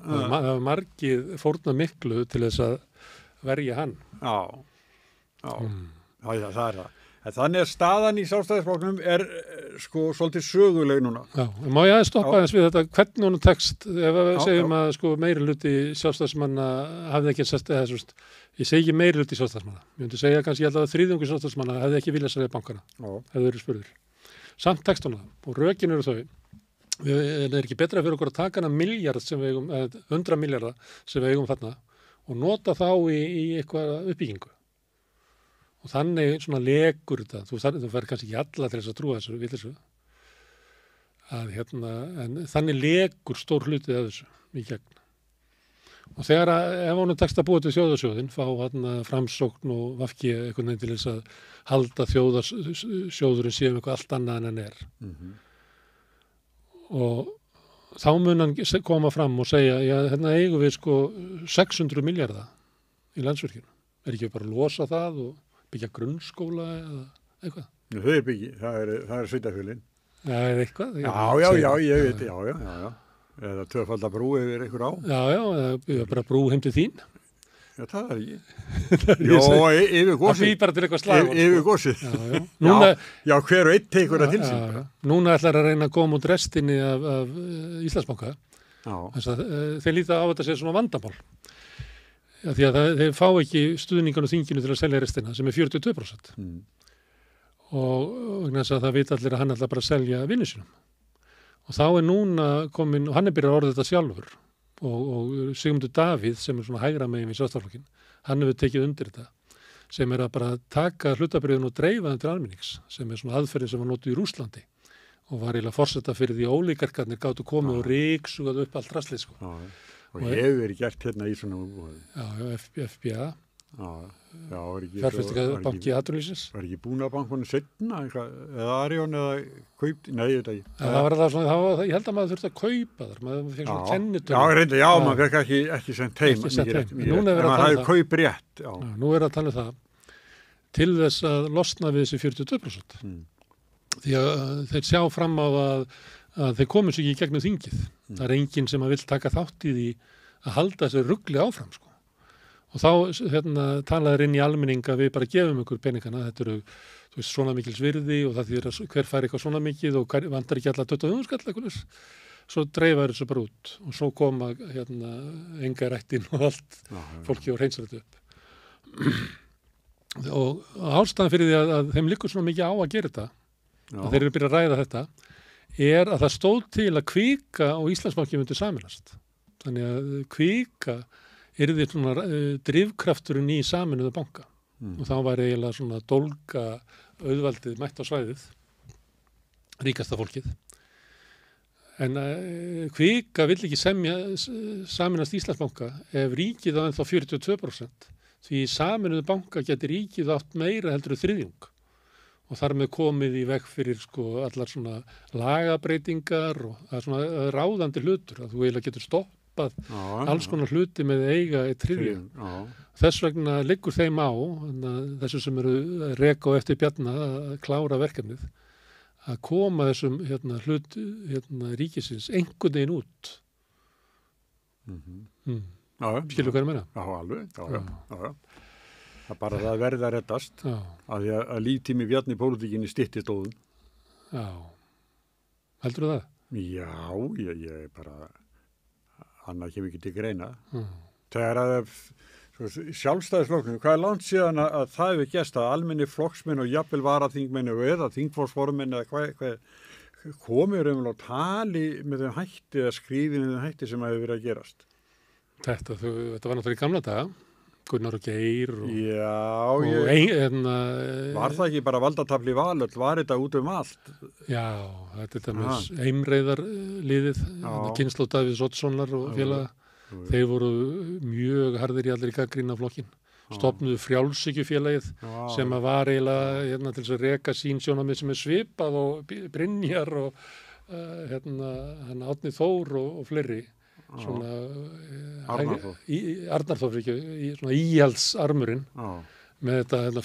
Það var margir fórna miklu til þess að verja hann. Já, það er það. En þannig að staðan í Sjálfstæðisflokknum sko svolítið söguleg núna. Já, en má ég aðeins stoppa aðeins við þetta, hvernig honum tekst, ef við segjum að sko meiri hluti sjálfstæðismanna hafði ekki sett, ég segi ekki meiri hluti sjálfstæðismanna, ég myndi segja kannski alltaf að þriðjungur sjálfstæðismanna hefði ekki viljað selja bankana, hefði verið spurður. Samt tekst honum það, og rökin eru þau, er ekki betra fyrir okkur að taka hana miljard sem við eigum, 100 milljarða sem við eigum þarna og nota þá í eitthvað uppbyggingu. Og þannig svona lekur þetta, þú fær kannski ekki alla til þess að trúa þessu vitleysu, en þannig lekur stór hlutið af þessu í gegn. Og þegar ef honum tekst að búa til þjóðarsjóðin, fá Framsókn og VG einhvern veginn til þess að halda þjóðarsjóðurinn séum eitthvað allt annað en hann er. Og þá mun hann koma fram og segja, já, hérna eigum við sko 600 milljarða í Landsvirkjun. Er ekki bara að losa það og byggja grunnskóla eða eitthvað? Þau er byggja, það er sveitarfélagin. Já, eða eitthvað. Já, ég veit, já. Eða tvöfaldabrú yfir einhver á. Já, eða bara brú heim til þín. Já, það er ekki. Jó, yfir gósið. Það býr bara til eitthvað slagur. Yfir gósið. Já, hver og einn tekur það til sín. Núna ætlar að reyna að koma út restinni af Íslandsbanka. Þeir líta á þetta sér svona vandamál. Já, því að þeir fá ekki stuðningan og þinginu til að selja restina sem er 42%. Og þess að það vita allir að hann ætla bara að selja vinnu sínum. Og þá er núna komin, og hann er byrjað að orða þetta sjálfur, og Sigmundur Davíð sem er svona hægra megin í Sjálfstæðisflokkinn, hann hefur tekið undir þetta, sem er að bara taka hlutabréfin og dreifa þeim til almennings, sem er svona aðferðin sem var notuð í Rússlandi og var eiginlega forseta fyrir því ólíkarkarnir gátu komið og ríksugað upp allt raslið, sko. Og hefur verið gert hérna í svona útboði. Já, FBA. Já, Fjárfestingarbanki atvinnulífsins. Var ekki Búnaðarbankunni seinna, eða Arion eða kaupt, nei, ég veit ekki. Það var það svona, ég held að maður þurfti að kaupa þar, maður fekk svona kennitölu. Já, reynda, maður fekk ekki sendt heim. En maður hafði kaup rétt. Nú er að tala um það, til þess að losna við þessi 42%. Því að þeir sjá fram á að þeir komið sér ekki í gegnum þingið. Það er enginn sem að vill taka þátt í því að halda þessi rugli áfram, sko. Og þá talaður inn í almenninga við bara gefum ykkur peningana, þetta eru, þú veist, svona mikils virði og það þýðir að hver fær eitthvað svona mikið og vantar ekki alla 25 skall eitthvað. Svo dreifaður þessu bara út og svo koma enga rættin og allt fólki og reynsar þetta upp. Og ástæðan fyrir því að þeim liggur svona mikið á að gera þetta, að þeir eru byrjað að ræða þetta, er að það stóð til að Kvika og Íslandsbanki myndi sameinast. Þannig að Kvika yrði svona drifkrafturinn í sameinuðu banka. Og þá var eiginlega svona dólga auðvaldið mætt á svæðið, ríkasta fólkið. En Kvika vill ekki sameinast Íslandsbanka ef ríkið á ennþá 42%. Því í sameinuðu banka geti ríkið átt meira heldur þriðjung. Og þar með komið í veg fyrir sko allar svona lagabreitingar og það er svona ráðandi hlutur að þú eiginlega getur stoppað alls konar hluti með eiga í þriðjung. Þess vegna liggur þeim á, þessu sem eru að reka á eftir Bjarna að klára verkefnið, að koma þessum hlut ríkisins einhvern veginn út. Skilur hvað ég meina? Já, alveg, já. Það bara það verði að reddast að líftími Bjarni í pólitíkinni styttist óðum. Já. Heldur það? Já, ég bara annað kemur ekki til greina. Þegar að Sjálfstæðisflokknum, hvað er langt síðan að það hefur gerst að almenni flokksmenn og jafnvel varaþingmenn eða þingflokksformenn eða hvað komur og tali með þeim hætti eða skrifi með þeim hætti sem hefur verið að gerast. Þetta var náttúrulega í gamla daga. Gunnar og Geir og var það ekki bara valdatafli valöld, var þetta út allt? Já, þetta er með Eimreiðarliðið, kynslóð Davíðs Oddssonar og félaga, þeir voru mjög harðir í allir í gagnrýna flokkin, stofnuðu frjálshyggju-félagið sem að var eiginlega til þess að reka sín sjónarmið sem er svipað og Brynjar og Árni Þór og fleiri. Svona Arnarþór svona íhaldsarmurinn með þetta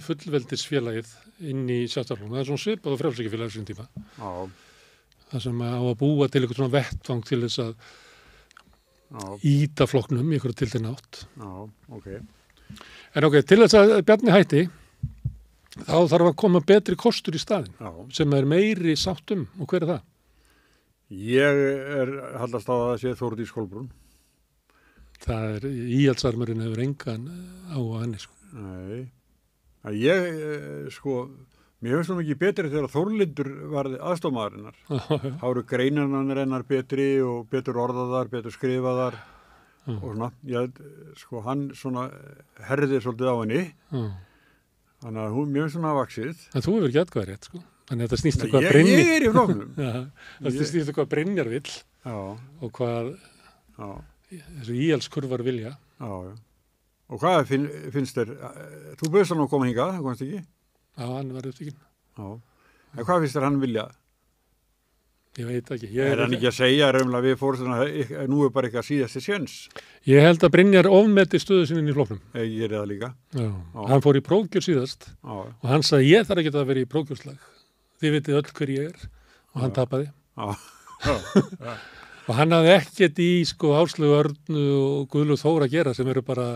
fullveldisfélagið inn í Sjálfstæðisflokknum. Það er svona svipað og frjálshyggjufélagið sín tíma. Það sem á að búa til eitthvað svona vettvang til þess að ýta flokknum í einhverju tiltekna átt. En til þess að Bjarni hætti þá þarf að koma betri kostur í staðinn Já. sem er meiri sáttum og hver er það? Ég hallast á að það sé Þórdís Kolbrún. Það er íhaldsarmurinn hefur engan á henni sko. Nei. Mér finnst það mikið betri þegar Þórlindur varði aðstofmaðurinnar. Þá eru greinarnar hennar betri og betur orðaðar, betur skrifaðar og svona. Hann svona herði svolítið á henni. Þannig að mér finnst svona vaksið. En þú hefur ekki atkvæði rétt sko. Þannig að þetta snýst hvað Brynjar... Ég er í flóknum. Þetta snýst hvað Brynjar vill og hvað þessu íhaldskurvar vilja. Já. Og hvað finnst þér? Þú bauðst hann að koma hingað, það komst ekki? Já, hann var upptíkinn. Já. En hvað finnst þér hann vilja? Ég veit ekki. Er hann ekki að segja raunlega við fórstuna að nú er bara eitthvað síðasti séns? Ég held að Brynjar ofmeti stöðu sinni í flóknum. Ég gerir það líka. Já. Hann fór í prófkjör síðast og hann sagði ég þarf ekki að vera í prófkjörslag. Þið vitið öll hver ég er og hann tapaði. Og hann hafði ekkert í Áslaugu Örnu og Guðlaug Þór að gera sem eru bara,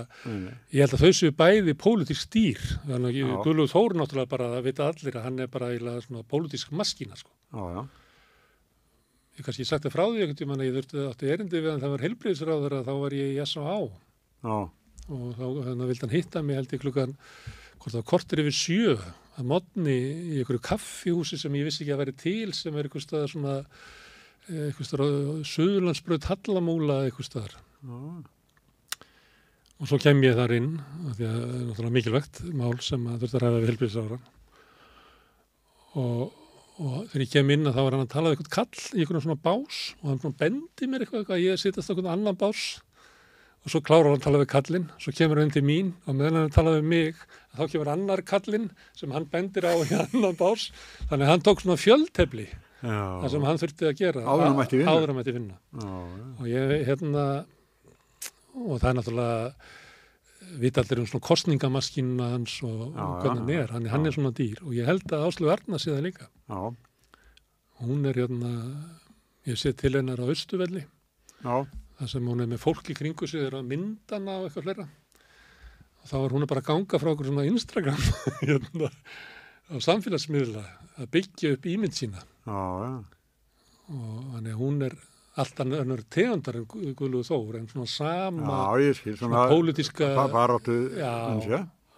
ég held að þau séu bæði pólitísk dýr. Þannig að Guðlaug Þór náttúrulega bara, það vita allir að hann er bara eiginlega svona pólitísk maskína sko. Já. Ég kannski sagt það frá því einhvern tímann að ég þurfti átti erindi við hann, það var heilbrigðisráðherra, þá var ég í S.A.A. Og þá vildi hann hitta mig held í klukkan, hvort það var korter yfir 7 að morgni í einhverju kaffihúsi sem ég vissi ekki að væri til, sem er einhver staðar svona, einhver staðar Suðurlandsbraut Hallamúla einhver staðar. Og svo kem ég þar inn, af því að það er náttúrulega mikilvægt mál sem að þurfti að ræða við heilbrigðisráðherrann. Og þegar ég kem inn þá var hann að tala við eitthvað kall í einhvern svona bás og hann bendi mér eitthvað að ég sittast á einhvern annan bás og svo klárar hann að tala við kallinn, svo kemur hann til mín og meðan hann talaði við mig þá kemur annar kallinn sem hann bendir á í annan bás, þannig að hann tók svona fjöldtefli það sem hann þurfti að gera áður hann mætti vinna. Og ég og það er náttúrulega vita allir svona kostningamaskínuna hans og hvernig hann er, hann er svona dýr og ég held að Áslaugu Arna sé það líka. Hún er ég sé til hennar á Austurvelli þar sem hún er með fólk í kringu sig þeirra myndana og eitthvað fleira og þá er hún bara að ganga frá okkur svona Instagram á samfélagsmiðla að byggja upp ímynd sína og þannig að hún er alltaf önnur tegundar en Guðlaugur Þór en svona sama svona pólitíska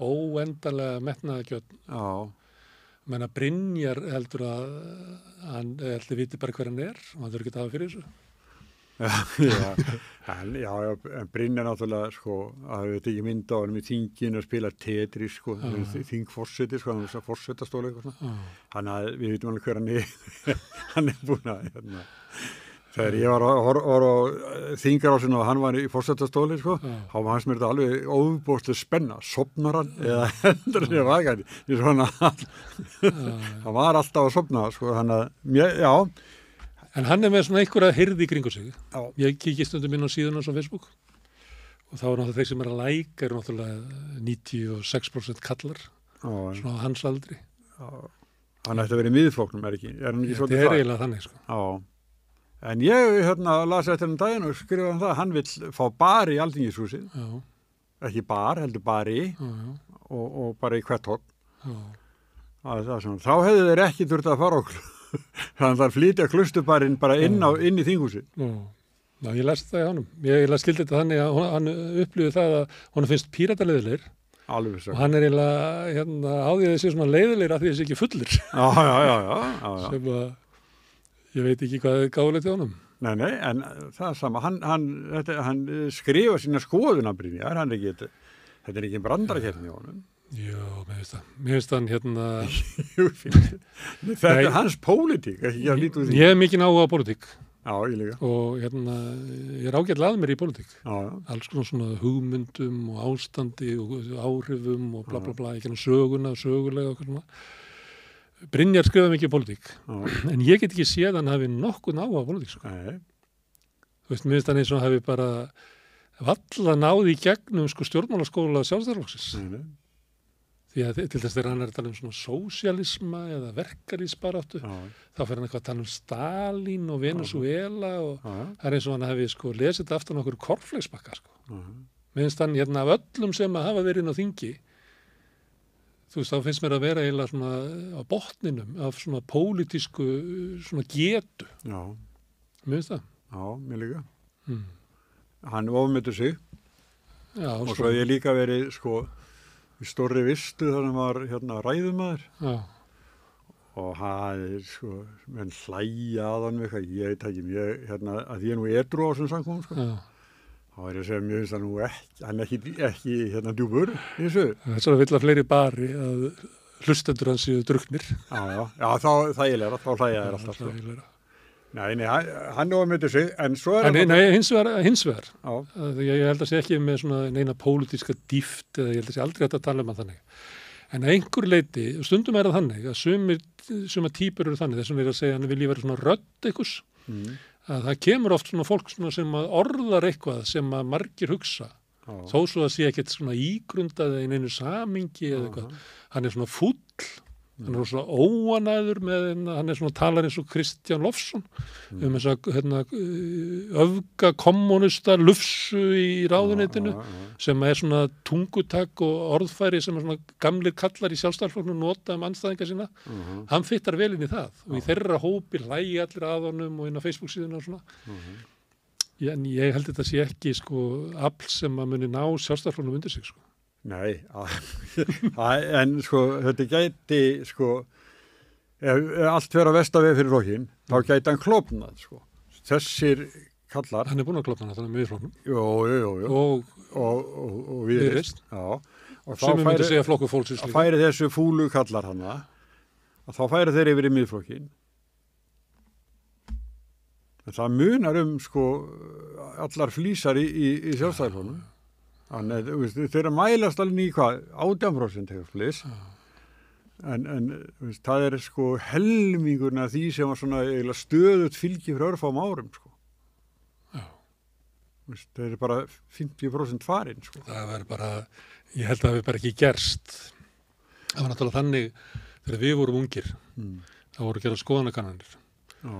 óendanlega metnaðargjörn menna Brynjar heldur að hann heldur viti bara hver hann er og hann þurfi ekki að hafa fyrir þessu en Brynjar náttúrulega að við veit ekki mynda á hann í þinginu að spila Tetris þingforseti hann er forsetastóli þannig að við vitum alveg hver hann er hann er búin að þegar ég var á þingarásinu og hann var í forsetastóli þá var hans mér þetta alveg óbúslega spenna sofnar hann eða hendur hann í vakandi hann var alltaf að sofna þannig að en hann er með svona einhverja hirði í kringu sig ég kíkja stundum inn á síðuna á Facebook og þá er náttúrulega þeir sem er að læka eru náttúrulega 96% kallar svona á hans aldri hann ætti að vera í miðflokknum er hann ekki þetta er eiginlega þannig En ég las eftir daginn og skrifaði það, hann vill fá bar í Alþingishúsið, ekki bar, heldur bari og bara í hvert horn. Þá hefðu þeir ekki þurft að fara okkur, þannig að flytja klustubarinn bara inn í þinghúsið. Já, ég las það í honum. Ég skildi þetta þannig að hann upplifði það að honum finnst pírataleiðilegir og hann er eiginlega á því að þessi svona leiðilegir að því þessi ekki fullir. Já. Sem að ég veit ekki hvað er gáðilegt í honum. Nei, en það er sama. Hann skrifa sína skoðunabrýnjar, þetta er ekki brandarakefni í honum. Jú, mér finnst hann Þetta er hans pólitík, ekki að líta úr því. Ég hef mikinn áhuga á pólitík. Já, ég líka. Og ég er ágætlega að mér í pólitík. Alls svona hugmyndum og ástandi og áhrifum og bla bla bla, ekki söguna og sögulega og eitthvað svona. Brynjar skrifaði mikið pólitík, en ég get ekki séð hann hafi nokkuð áhuga á pólitík. Þú veist, mér finnst hann eins og hafi bara valla náði í gegnum stjórnmálaskóla Sjálfstæðisflokksins. Því að til þess þegar hann er að tala svona sósíalisma eða verkalýðsbaráttu, þá fer hann eitthvað að tala Stalín og Venezuela og það er eins og hann hafi lesið þetta aftan okkur kornflakspakka. Mér finnst hann af öllum sem að hafa verið inn á þingi, þú veist, þá finnst mér að vera eiginlega svona á botninum af svona pólitísku svona getu. Já. Mér finnst það. Já, mér líka. Mm. Hann ofmetur sig Já, og svo hef ég líka verið sko í stórri vistu þar sem var ræðumaður Já. og hann sko, menn hlæja að hann eitthvað, ég veit ekki, að ég nú edru á þessum samkomum sko. Já. Þá er ég að segja, mér finnst það nú ekki, hann er ekki djúpur í þessu. Þess að vill að fleiri bari að hlustendur hans séu drukknir. Já, þá þægilega, þá hlæja þér alltaf sko. Þægilegra. Nei, hann ofmetur sig, en svo er Nei, hins vegar. Já. Ég held að sé ekki með svona neina pólitíska dýft eða ég held að sé aldrei hægt að tala um að þannig. En að einhver leiti, stundum er það þannig að suma típur eru þannig, þessum er að segja hann vilji vera svona rödd einhvers, að það kemur oft svona fólk svona sem að orðar eitthvað sem að margir hugsa, þó svo að sé ekkert svona ígrundaði í neinu samingi eða eitthvað, hann er svona fúll, hann er svona óanæður með, hann er svona talar eins og Kristján Lofsson þess að öfga kommunista lufsu í ráðuneytinu sem er svona tungutak og orðfæri sem er svona gamlir kallar í sjálfstæðarflokknum nota andstæðinga sína. Hann fittar vel inn í það og í þeirra hópi hlægi allir að honum og inn á Facebook síðuna og svona. En ég held þetta sé ekki sko afl sem að muni ná sjálfstæðarflokknum undir sig sko. Nei, en sko þetta gæti sko ef allt vera vestaveg fyrir flokkin, þá gæti hann klofnað sko. Þessir kallar. Hann er búinn að klofna þannig með floknum. Jú. Og Viðreisn. Já. Og sem myndi segja flokkur fólksins líka. Færi þessu fúlu kallar hana, að þá færi þeir yfir í miðflokkin. En það munar sko allar flísar í sjálfstæðarflokknum. Þannig að þeir eru mælast alveg í hvað, 18% hefur flis, en það er sko helmingurinn af því sem var svona stöðut fylgi fyrir örfáum árum sko. Já. Þeir eru bara 50% farin sko. Það var bara, ég held að það hefur bara ekki gerst. Það var náttúrulega þannig, þegar við vorum ungir, það voru að gera skoðanakannanir. Já.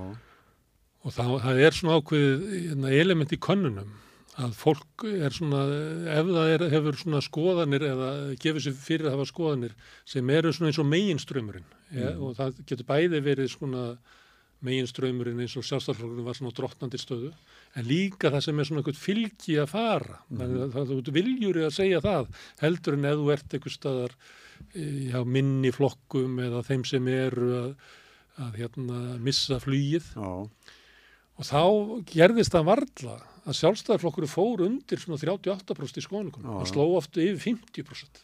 Og það er svona ákveðið element í könnunum, að fólk er svona, ef það hefur svona skoðanir eða gefur sér fyrir að hafa skoðanir sem eru svona eins og meginstraumurinn og það getur bæði verið svona meginstraumurinn eins og sjálfstæðarflokkurinn var svona drottnandi stöðu en líka það sem er svona eitthvað fylgi að fara það viljur að segja það heldur en ef þú ert eitthvað staðar minni flokkum eða þeim sem eru að missa flugið. Já. Og þá gerðist það varla að sjálfstæðarflokkurinn fór undir svona 38% í skoðanakönnunum. Það sló oft yfir 50%.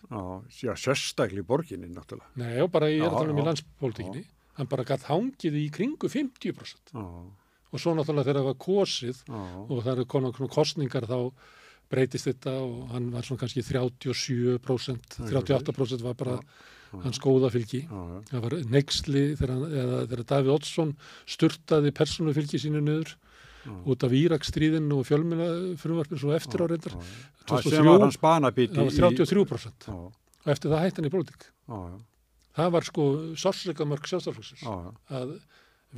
Já, sérstaklega í borginni náttúrulega. Nei, og bara í landspólitíkinni. Hann bara gat hangið í kringu 50%. Og svo náttúrulega þegar það var kosið og það eru konar kosningar þá breytist þetta og hann var svona kannski 37%, 38% var bara hans góða fylgi. Það var neyksli þegar Davíð Oddsson sturtaði persónufylgi sínu niður út af Íraksstríðinu og fjölmiðlafrumvarpinu svo eftir á reyndar. Það sem var hans banabíti. Það var 33%. Og eftir það hætti hann í pólitík. Það var sko sársaukamörk Sjálfstæðisflokksins. Að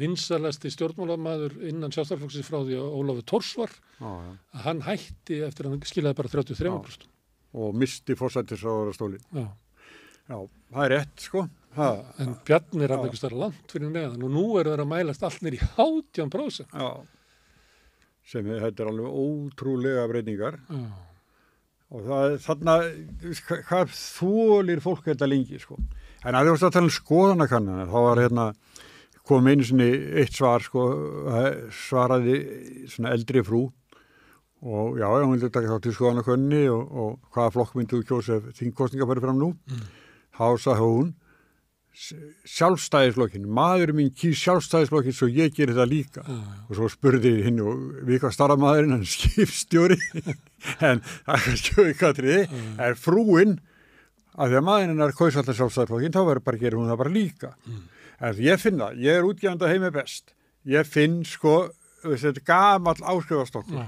vinsalasti stjórnmálamaður innan Sjálfstæðisflokksins frá því að Ólafur Thors var, að hann hætti eftir að hann skilaði bara 33%. Og misti forsætisráðherrastólinn. Já, það er rétt sko. En Bjarni er einhvers staðar langt fyrir neðan og nú eru þeir að mælast allt niður í 18%. Já, sem þetta er alveg ótrúlega breytingar. Já. Og þarna, hvað þolir fólk þetta lengi sko. En að þú varst að tala um skoðanakannanar, þá var kom einu sinni eitt svar sko, svaraði svona eldri frú og já, hún vildi taka þá til skoðanakönni og hvaða flokk myndið þú kjósa ef þingkosningar farið fram nú. Þá sagði hún, sjálfstæðisflokkin, maðurinn mín kýs sjálfstæðisflokkin svo ég gerir það líka. Og svo spurði hinn og við hvað starra maðurinn, hann skipstjóri, en það er skjóðikatriði, er frúin, að því að maðurinn er kaus alltaf sjálfstæðisflokkin, þá verður bara gerir hún það bara líka. En ég finn það, ég er útgefandi að heimi best. Ég finn sko, þetta gamall áskrifastokkur.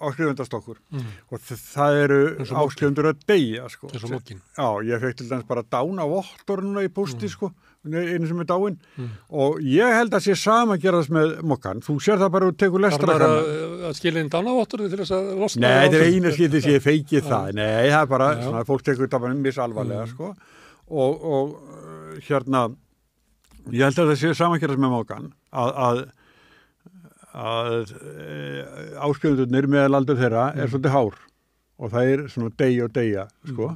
Áskrifundastokkur og það eru áskrifundur að deyja sko. Já, ég fekk til dæmis bara dána vottor núna í pósti sko, einu sem er dáinn og ég held að sé sama að gera þess með mokkan. Þú sér það bara og tekur lestra kannan. Það er að skilja inn dána vottor til þess að losna? Nei, þetta er eina skildi sem ég feikið það. Nei, það er bara, svona, fólk tekur það bara misalvarlega sko og hérna ég held að það sé samankerast með Moggan að áskrifundarnir meðalaldur þeirra svolítið hár og það svona deyja sko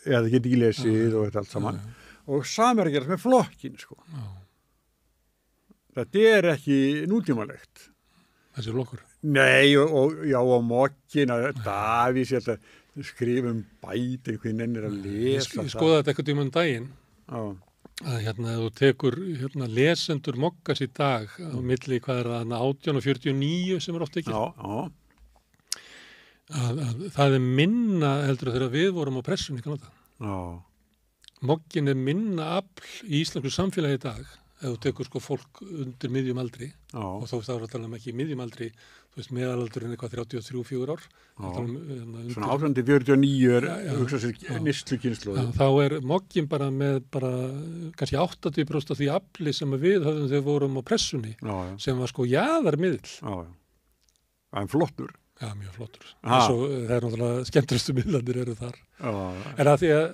eða geti ekki lesið og þetta allt saman og samar að gerast með flokkin sko þetta ekki nútímalegt þessi flokkur nei og Moggin að Davís skrifa bæti einhvern ennir að lesa ég skoða þetta eitthvað um daginn að þú tekur lesendur Moggas í dag á milli hvað það 18 og 49 sem ofta ekki að það minna heldur þegar við vorum á pressunni Moggin minna afl í íslensku samfélagi í dag ef þú tekur sko fólk undir miðjum aldri og þá er það ekki miðjum aldri þú veist meðalaldurinn eitthvað 33-4 ár svona 18-49 hugsa sér nýstlukynslóð þá Moggin bara með kannski 80% af því afli sem við höfðum þegar vorum á pressunni sem var sko jaðarmiðl en flottur já, mjög flottur það er náttúrulega skemmtustu miðlandir eru þar en að því að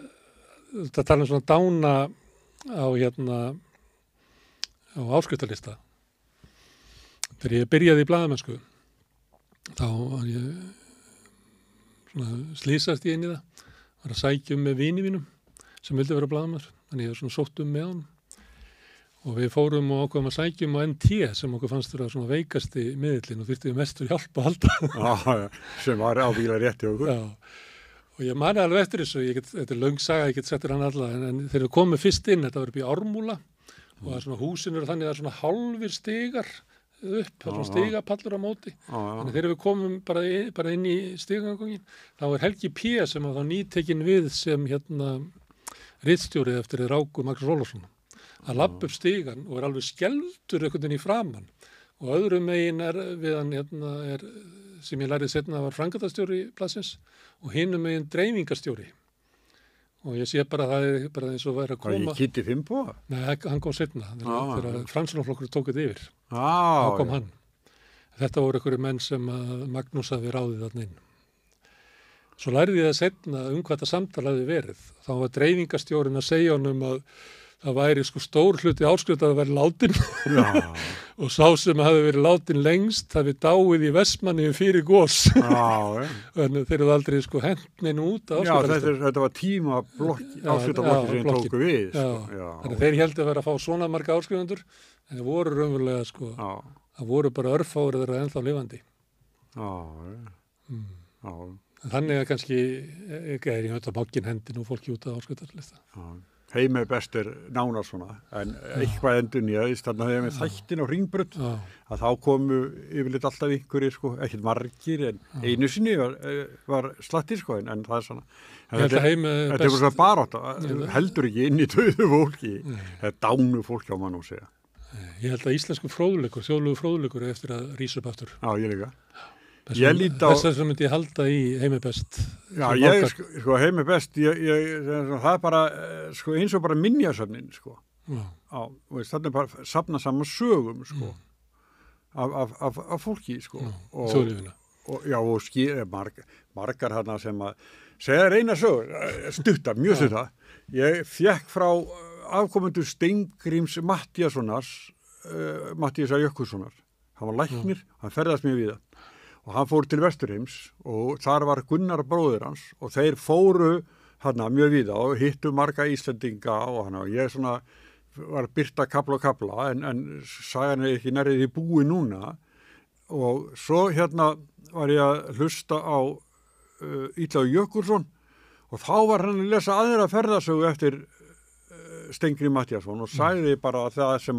það tala svona dána á á áskriftarlista þegar ég byrjaði í blaðamennsku þá var ég slísast í það var að sækja með vini mínum sem vildi vera blaðamaður þannig ég var svona sótt með honum og við fórum og ákveðum að sækjum á NT sem okkur fannst vera svona veikasti miðillin og þurfti mestur hjálp að halda sem var ábyggilega rétti okkur og ég mani alveg eftir þessu þetta löng saga, ég get settir hann alla en þegar við komum fyrst inn, þetta var upp í Ármúla og svona húsin eru þannig að svona hálfir stigar upp, svona stigapallur á móti þannig þegar við komum bara inn í stigagangin þá Helgi P. sem var þá nýtekin við sem ritstjórið eftir Ráku Magnús Ólafsson að labba upp stigan og alveg skelfdur einhvern veginn í framan og öðrum megin við hann sem ég lærið setna var framkvæmdastjóri platsins og hinum megin dreifingarstjóri og ég sé bara það bara eins og væri að koma Var ég Kitty Fimbo? Nei, hann kom setna þegar Framsóknarflokkur tók þetta yfir þá kom hann þetta voru einhverju menn sem Magnús hafi ráðið þarna inn svo lærið ég það setna hvað þetta samtal hafi verið þá var dreifingarstjórin að segja honum að það væri sko stór hluti áskriftar að vera látin og sá sem hafi verið látin lengst hafi dáið í Vestmannaeyjum fyrir gos þannig þeir eru aldrei sko hendnin út já, þetta var áskriftarblokki sem tóku við þannig þeir heldur að vera að fá svona marga áskrifandur en það voru raunverulega sko það voru bara örfáir þeirra ennþá lifandi þannig að kannski ekki ég veit að Moggin hendi nú fólki út af áskriftarlista Heimi best nánar svona, en eitthvað endurnýjaðist, þannig að þegar með þættin á Hringbraut, að þá komu yfirleitt alltaf einhverjir, sko, ekkert margir, en einu sinni var slatti, sko, en það svona. Þetta er svona barátta, heldur ekki inn í dauðu fólki, það dánu fólki á mann og segja. Ég held að íslensku fróðleikur, þjóðlegu fróðleikur er eftir að rísa upp aftur. Já, ég líka. Þess að myndi ég halda í Heimi best. Já, sko Heimi best, það er bara, sko, eins og bara minjasöfnin, sko. Þannig bara safna saman sögum, sko, af fólki, sko. Þjóðlífina. Og margar hana sem að segja reyna sögur, stutta, mjög stutta. Ég fékk frá afkomendur Steingríms Matthíasar Jökulssonar. Hann var læknir, hann ferðast mjög víða. Og hann fór til Vesturheims og þar var Gunnar bróðir hans og þeir fóru hana mjög víða og hittu marga Íslendinga og hana og ég svona var byrta kapla og kapla en sagan ekki nærið í búi núna og svo var ég að hlusta á Illuga Jökulsson og þá var hann að lesa aðra ferðasögu eftir Steingrím Matthíasson og sagði bara að það sem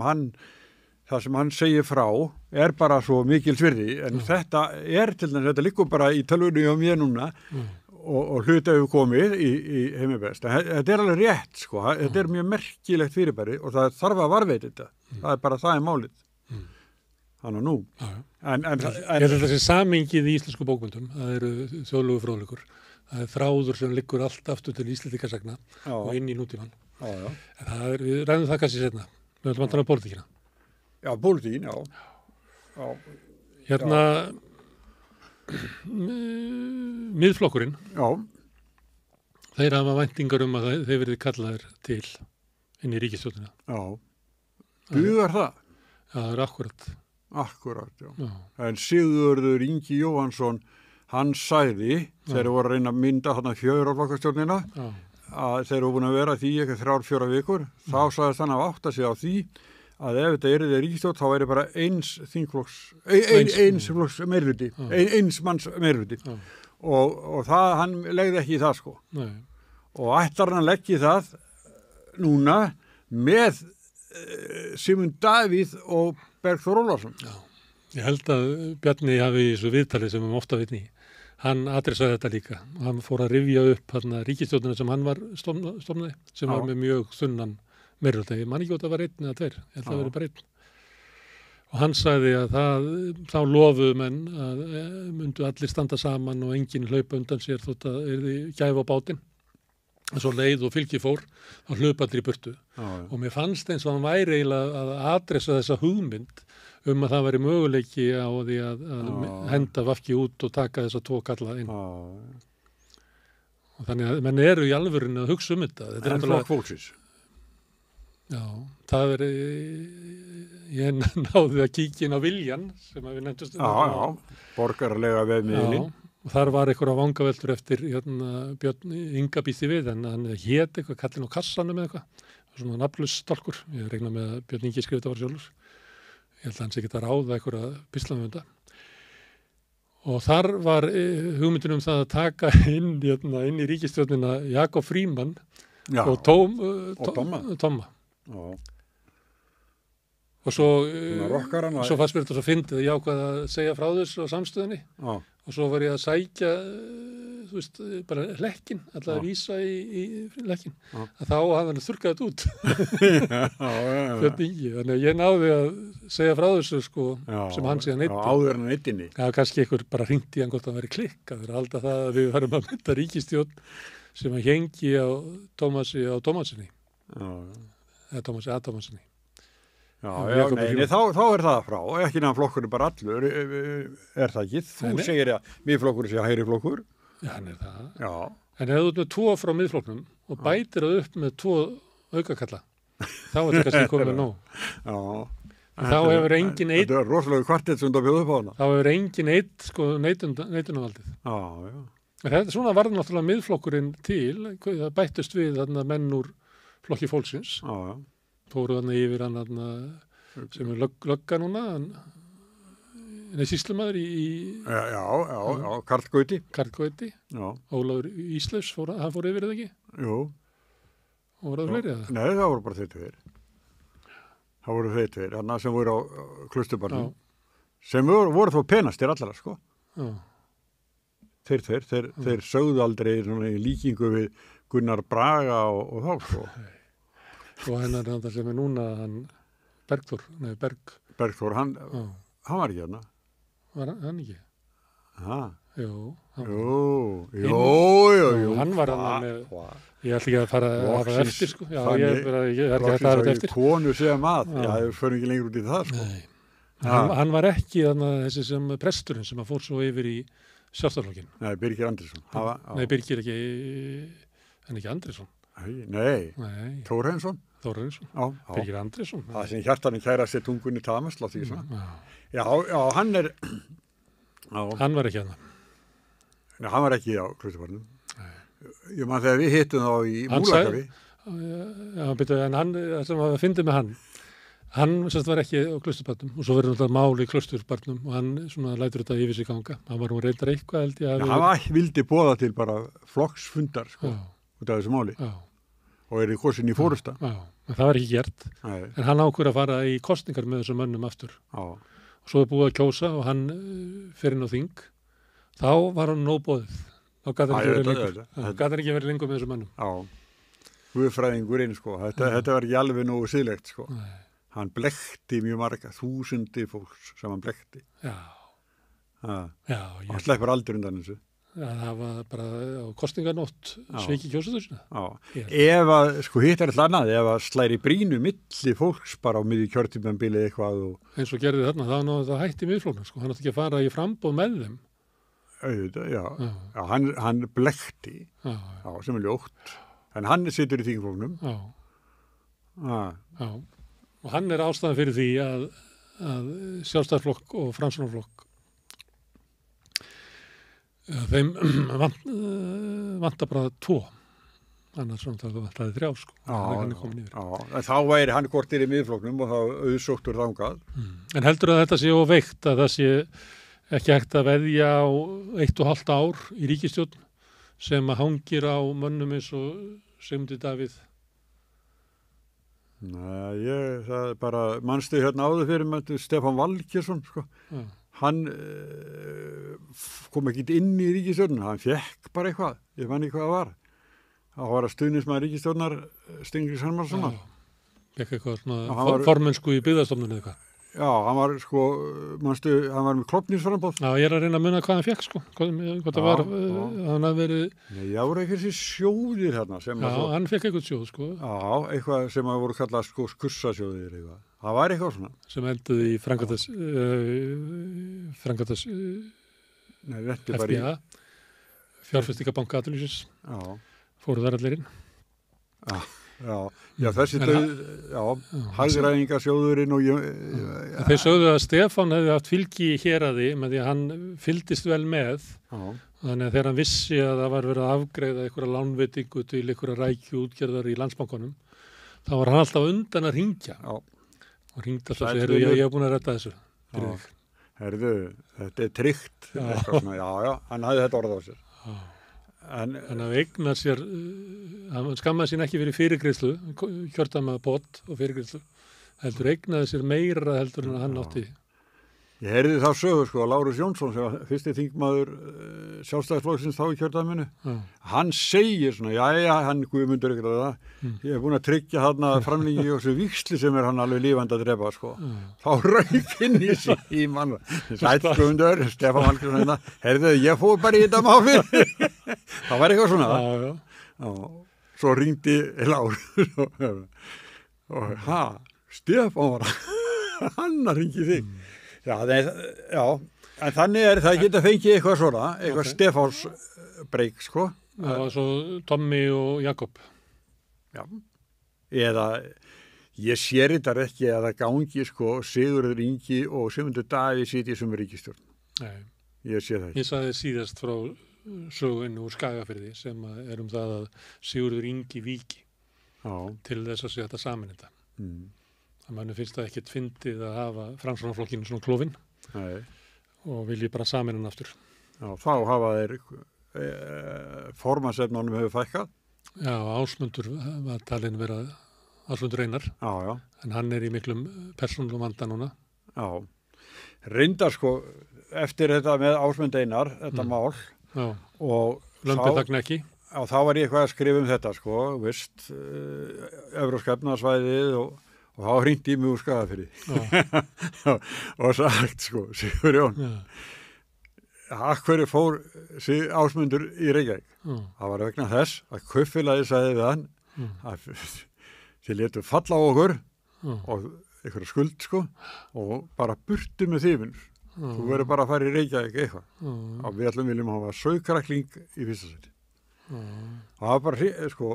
hann segir frá bara svo mikil svirði en þetta til þess að þetta liggur bara í tölvunni á mér núna og hluti hefur komið í Heimi best. Þetta alveg rétt sko, þetta mjög merkilegt fyrirbæri og það þarf að varðveita þetta. Það er málið. Þannig að nú. Ég held að þessi samengið í íslensku bókmyndum, það eru þjóðlegu fróðleikur. Það er þráður sem liggur allt aftur til Íslendingasagna og inn í nútímann. En við ræðum það kannski seinna. Við höfum að tala um pólitíkina. Já, pólitíkin, já. Miðflokkurinn. Já. Þeir hafa væntingar að þeir verið kallaðir til inn í ríkisstjórnina. Já. Dugar það? Já, það er akkurat. Akkurat, já. En Sigurður Ingi Jóhannsson, hann sagði, þegar voru að reyna að mynda þarna 4 flokkastjórnina, að þeir eru búin að vera því ekki 3-4 vikur, þá sagðist hann að átta sig á því að ef þetta er ríkisstjórn, þá væri bara eins þingflokks, eins flokks meirhluti, eins manns meirhluti. Og það, hann legði ekki í það, sko. Nei. Og ætlar hann að leggja í það núna með Sigmund Davíð og Bergþór Ólason. Já, ég held að Bjarni hafi í þessu viðtali sem ofta vitni í. Hann adressaði þetta líka og hann fór að rifja upp ríkisstjórnina sem hann var stofnaði, sem var með mjög þunnan meirhluta. Ég man ekki hvort það var 1 eða 2, ég held að það verið bara 1. Og hann sagði að þá lofuðu menn að myndu allir standa saman og enginn hlaupa undan sér þótt að yrði gæfa á bátinn. En svo leið og fylgi fór, þá hlaupa allir í burtu. Og mér fannst eins og hann væri eiginlega að adressa þessa hugmynd að það væri möguleiki á því að henda Vafki út og taka þessa 2 kalla inn. Og þannig að menn eru í alvörinu að hugsa þetta. En flokk fólksins? Já, það ég náði að kíkja inn á Viljan sem við nefndumst. Já, borgarlega vefmiðlinn. Og þar var einhverja vangaveltur eftir Björn Inga býtti við, en hann hét eitthvað kallinn á kassanum eða eitthvað. Svona nafnlausstálkur. Ég regna með að Björn Ingi skrifði þetta var sjálfur. Ég held að hann sé ekki að ráða einhverja píslamönda. Og þar var hugmyndin það að taka inn í ríkisstjórnina Jakob Frímann og Tomma. Og svo fannst mér þetta svo fyndið að ég ákvað að segja frá þessu á samstöðinni og svo var ég að sækja þú veist, bara hlekkin alltaf að vísa í hlekkin að þá hafði hann þurrkað þetta út þannig að ég náði að segja frá þessu sko, sem hann síðan eitt áður en eittinni kannski einhver bara hringt í hann hvort hann væri klikkað fyrir að halda það að við varum að mynda ríkisstjórn sem að hengi á Tómasinni eða Tómasi A. Tómasinni. Þá er það frá, ekki nefn flokkur bara allur, er það ekki? Þú segir að miðflokkur sé hægri flokkur. Já, hann er það. Já. En ef þú ert með 2 frá miðflokknum og bætir það upp með 2 aukakalla, þá er þetta kannski komið nóg. Já. Þá hefur engin eitt... Þetta er rosalega kvartett sem þú bjóðu upp á hana. Þá hefur engin eitt, sko, neitunavaldið. Já. En svona var náttúrulega miðflokkurinn til, það bættust við þarna menn úr flokki fólksins. Já. Fóru þarna yfir hann sem er lögga núna, sýslumaður í... Já, Karl Gauti. Já. Ólafur Íslaus, hann fór yfir eða ekki? Jú. Og voru það fleiri eða? Nei, það voru bara þeir 2. Það voru þeir 2, hann sem voru á Klausturbarnum. Sem voru þó penastir allra, sko. Já. Þeir sögðu aldrei í líkingu við Gunnar Braga og þá, sko. Og hennar sem er núna, Bergþór. Bergþór, hann var ekki hérna. Var hann ekki? Jú. Hann var hann með, ég ætla ekki að fara að eftir, sko. Já, ég er ekki að fara eftir. Konu sem að, ég fyrir ekki lengur út í það, sko. Nei. Hann var ekki þessi sem presturinn sem að fór svo yfir í Sjálfstæðisflokkinn. Nei, Birgir Andrésson. Nei, Birgir ekki, en ekki Andrésson. Nei. Þórheinsson. Birgir Andrésson. Það sem hjartaninn kæra sér tungunni tamasla því svona. Já, hann er... Hann var ekki hann. Nei, hann var ekki á Klausturbarnum. Ég man þegar við hittum þá í Múlakafi. Já, en hann, sem var að fyndi með hann var ekki á Klausturbarnum og svo verður náttúrulega mál í Klausturbarnum og hann svona lætur þetta yfir sig ganga. Hann var nú reyndar eitthvað held ég að... Hann vildi boða til bara flokksfundar, sko, út af þessu máli. Já. Og er í kosin í fórusta. Já, en það var ekki gert. Nei. En hann ákveður að fara í kosningar með þessum mönnum aftur. Já. Og svo er búið að kjósa og hann fer inn á þing. Þá var hann nóboðið. Þá gat hann ekki verið lengur með þessum mönnum. Já. Guðfræðingurinn, sko. Þetta var ekki alveg nógu siðlegt, sko. Nei. Hann blekkti mjög marga, 1000 fólks sem hann blekkti. Já. Hann sleppur aldrei undan þessu. Já, það var bara á kosninganótt sveiki kjósaðursina. Já. Ef að, sko, hitt alltaf annað, ef að slæri brínu milli fólks bara á miðju kjörtímabili eitthvað og... Eins og gerði þarna, þá náðu það hætti miðflóknum, sko. Hann átti ekki að fara í framboð með þeim. auðvitað, já. Já. Já, hann blekti, Já, já, sem er ljótt. En hann situr í þingflóknum. já, Já, já. Og hann er ástæðan fyrir því að Sjálfstæðisflokk og Framsóknarflokk þeim vantar bara 2. Annars vantaði 3, sko. Hann er komin yfir. já. En þá væri hann kortir í miðflóknum og þá auðsóttur þangað. En heldur að þetta sé óveikt að það sé ekki hægt að veðja á 1,5 ár í ríkisstjórn sem að hangir á mönnum eins og Sigmundi Davíð? Nei, það er bara, manstu hérna áður fyrir með Stefán Valgeirsson, sko. Já. Hann kom ekki inn í ríkisstjórnina, hann fekk bara eitthvað, ég man ekki hvað það var. Það var að stuðnismæður ríkisstjórnar Steingríms Hermannssonar. Fekk eitthvað Já, hann svona var- formensku í byggðastofnunni eða eitthvað. Já, hann var sko, manstu, hann var með klofningsframbóð. Já, ég er að reyna að muna hvað hann fekk, sko. Hvað það var, já. hann hafði verið, Nei, já, voru ekki þessi sjóðir hérna sem já, að svo, hann fekk eitthvað sjóð, sko, já, eitthvað sem að voru kallað sko skursasjóðir eitthvað. Það var eitthvað svona. sem enduði í Frangatas, Nei, rétti bara í, FBA, fjárfestingabanka atvinnulífsins, já, fóru þar allir inn. já, þessi En döð, já, hagræðingasjóðurinn og Þeir sögðu að Stefán hefði haft fylgi í héraði með því að hann fylgdist vel með, já, þannig að þegar hann vissi að það var verið að afgreiða einhverja lánveitingu til einhverja rækju útgerðar í Landsbankanum, þá var hann alltaf undan að ringja já, og ringdi alltaf og Sæll segir, vinur. ég hef búin að redda þessu. fyrir Já. þig." herðu, þetta er tryggt, eitthvað svona, já, hann hafði þetta orð á sér. Já. En, Þannig að eignar sér, hann skammaði sín ekki fyrir fyrirgreiðslu, kjördæma pott og fyrirgreiðslu, heldur eignaði sér meira heldur en að hann átti. ég heyrði þá sögur, sko, að Lárus Jónsson, sem var fyrsti þingmaður Sjálfstæðisflokksins þá í kjördæminu, Já, hann segir svona, já, hann Guðmundur ykkur að það, ég hef búin að tryggja þarna framlengi og þessu víxli sem er hann alveg lífandi að drepa, sko. já, Þá rauk inn í síman, sætt Guðmundur, Stefán Valgeirsson hérna, heyrðu, ég fór bara í þetta máli. Það var eitthvað svona. já, já. Já, svo ringdi Lárus og Stefán var hann að ringi þig. Já, en þannig er það geta fengið eitthvað svona, eitthvað Ok. Stefáns breyk, sko. Það var svo Tommy og Jakob. Já. Eða, ég sér þetta ekki að það gangi, sko, Sigurður Ingi og Sigmundur Davíð sitja sem ríkisstjórn. Nei, Ég sé það ekki. ég sagði síðast frá sögunni úr Skagafirði sem er það að Sigurður Ingi víki Já. til þess að sé þetta saman þetta. Mm. Það manni finnst það ekkert fyndið að hafa Framsóknarflokkinn svona klofinn Nei. og vilji bara saman hann aftur. Já, þá hafa þeir formansefnunum hefur fækkað. Já, Ásmundur var talin vera Ásmundur Einar, Já, já. en hann er í miklum persónulegum vanda núna. Já, reyndar sko eftir þetta með Ásmund Einar, þetta mál Já, og lömpið þagna ekki. þá var ég eitthvað að skrifa um þetta sko, veist, Evrópska efnahagsvæðið og þá hringdi ég mig úr Skagafirði og sagt sko, Sigurjón, Já, hverju fór Ásmundur í Reykjavík? já, Það var vegna þess að kaupfélagið sagði við hann að þið letu falla á okkur já, og einhverja skuld sko og bara burtu með þýfin. Þú verður bara að fara í Reykjavík eitthvað. já, Og við allum viljum hafa saukrakling í fyrsta seti. já. Og það var bara, sko,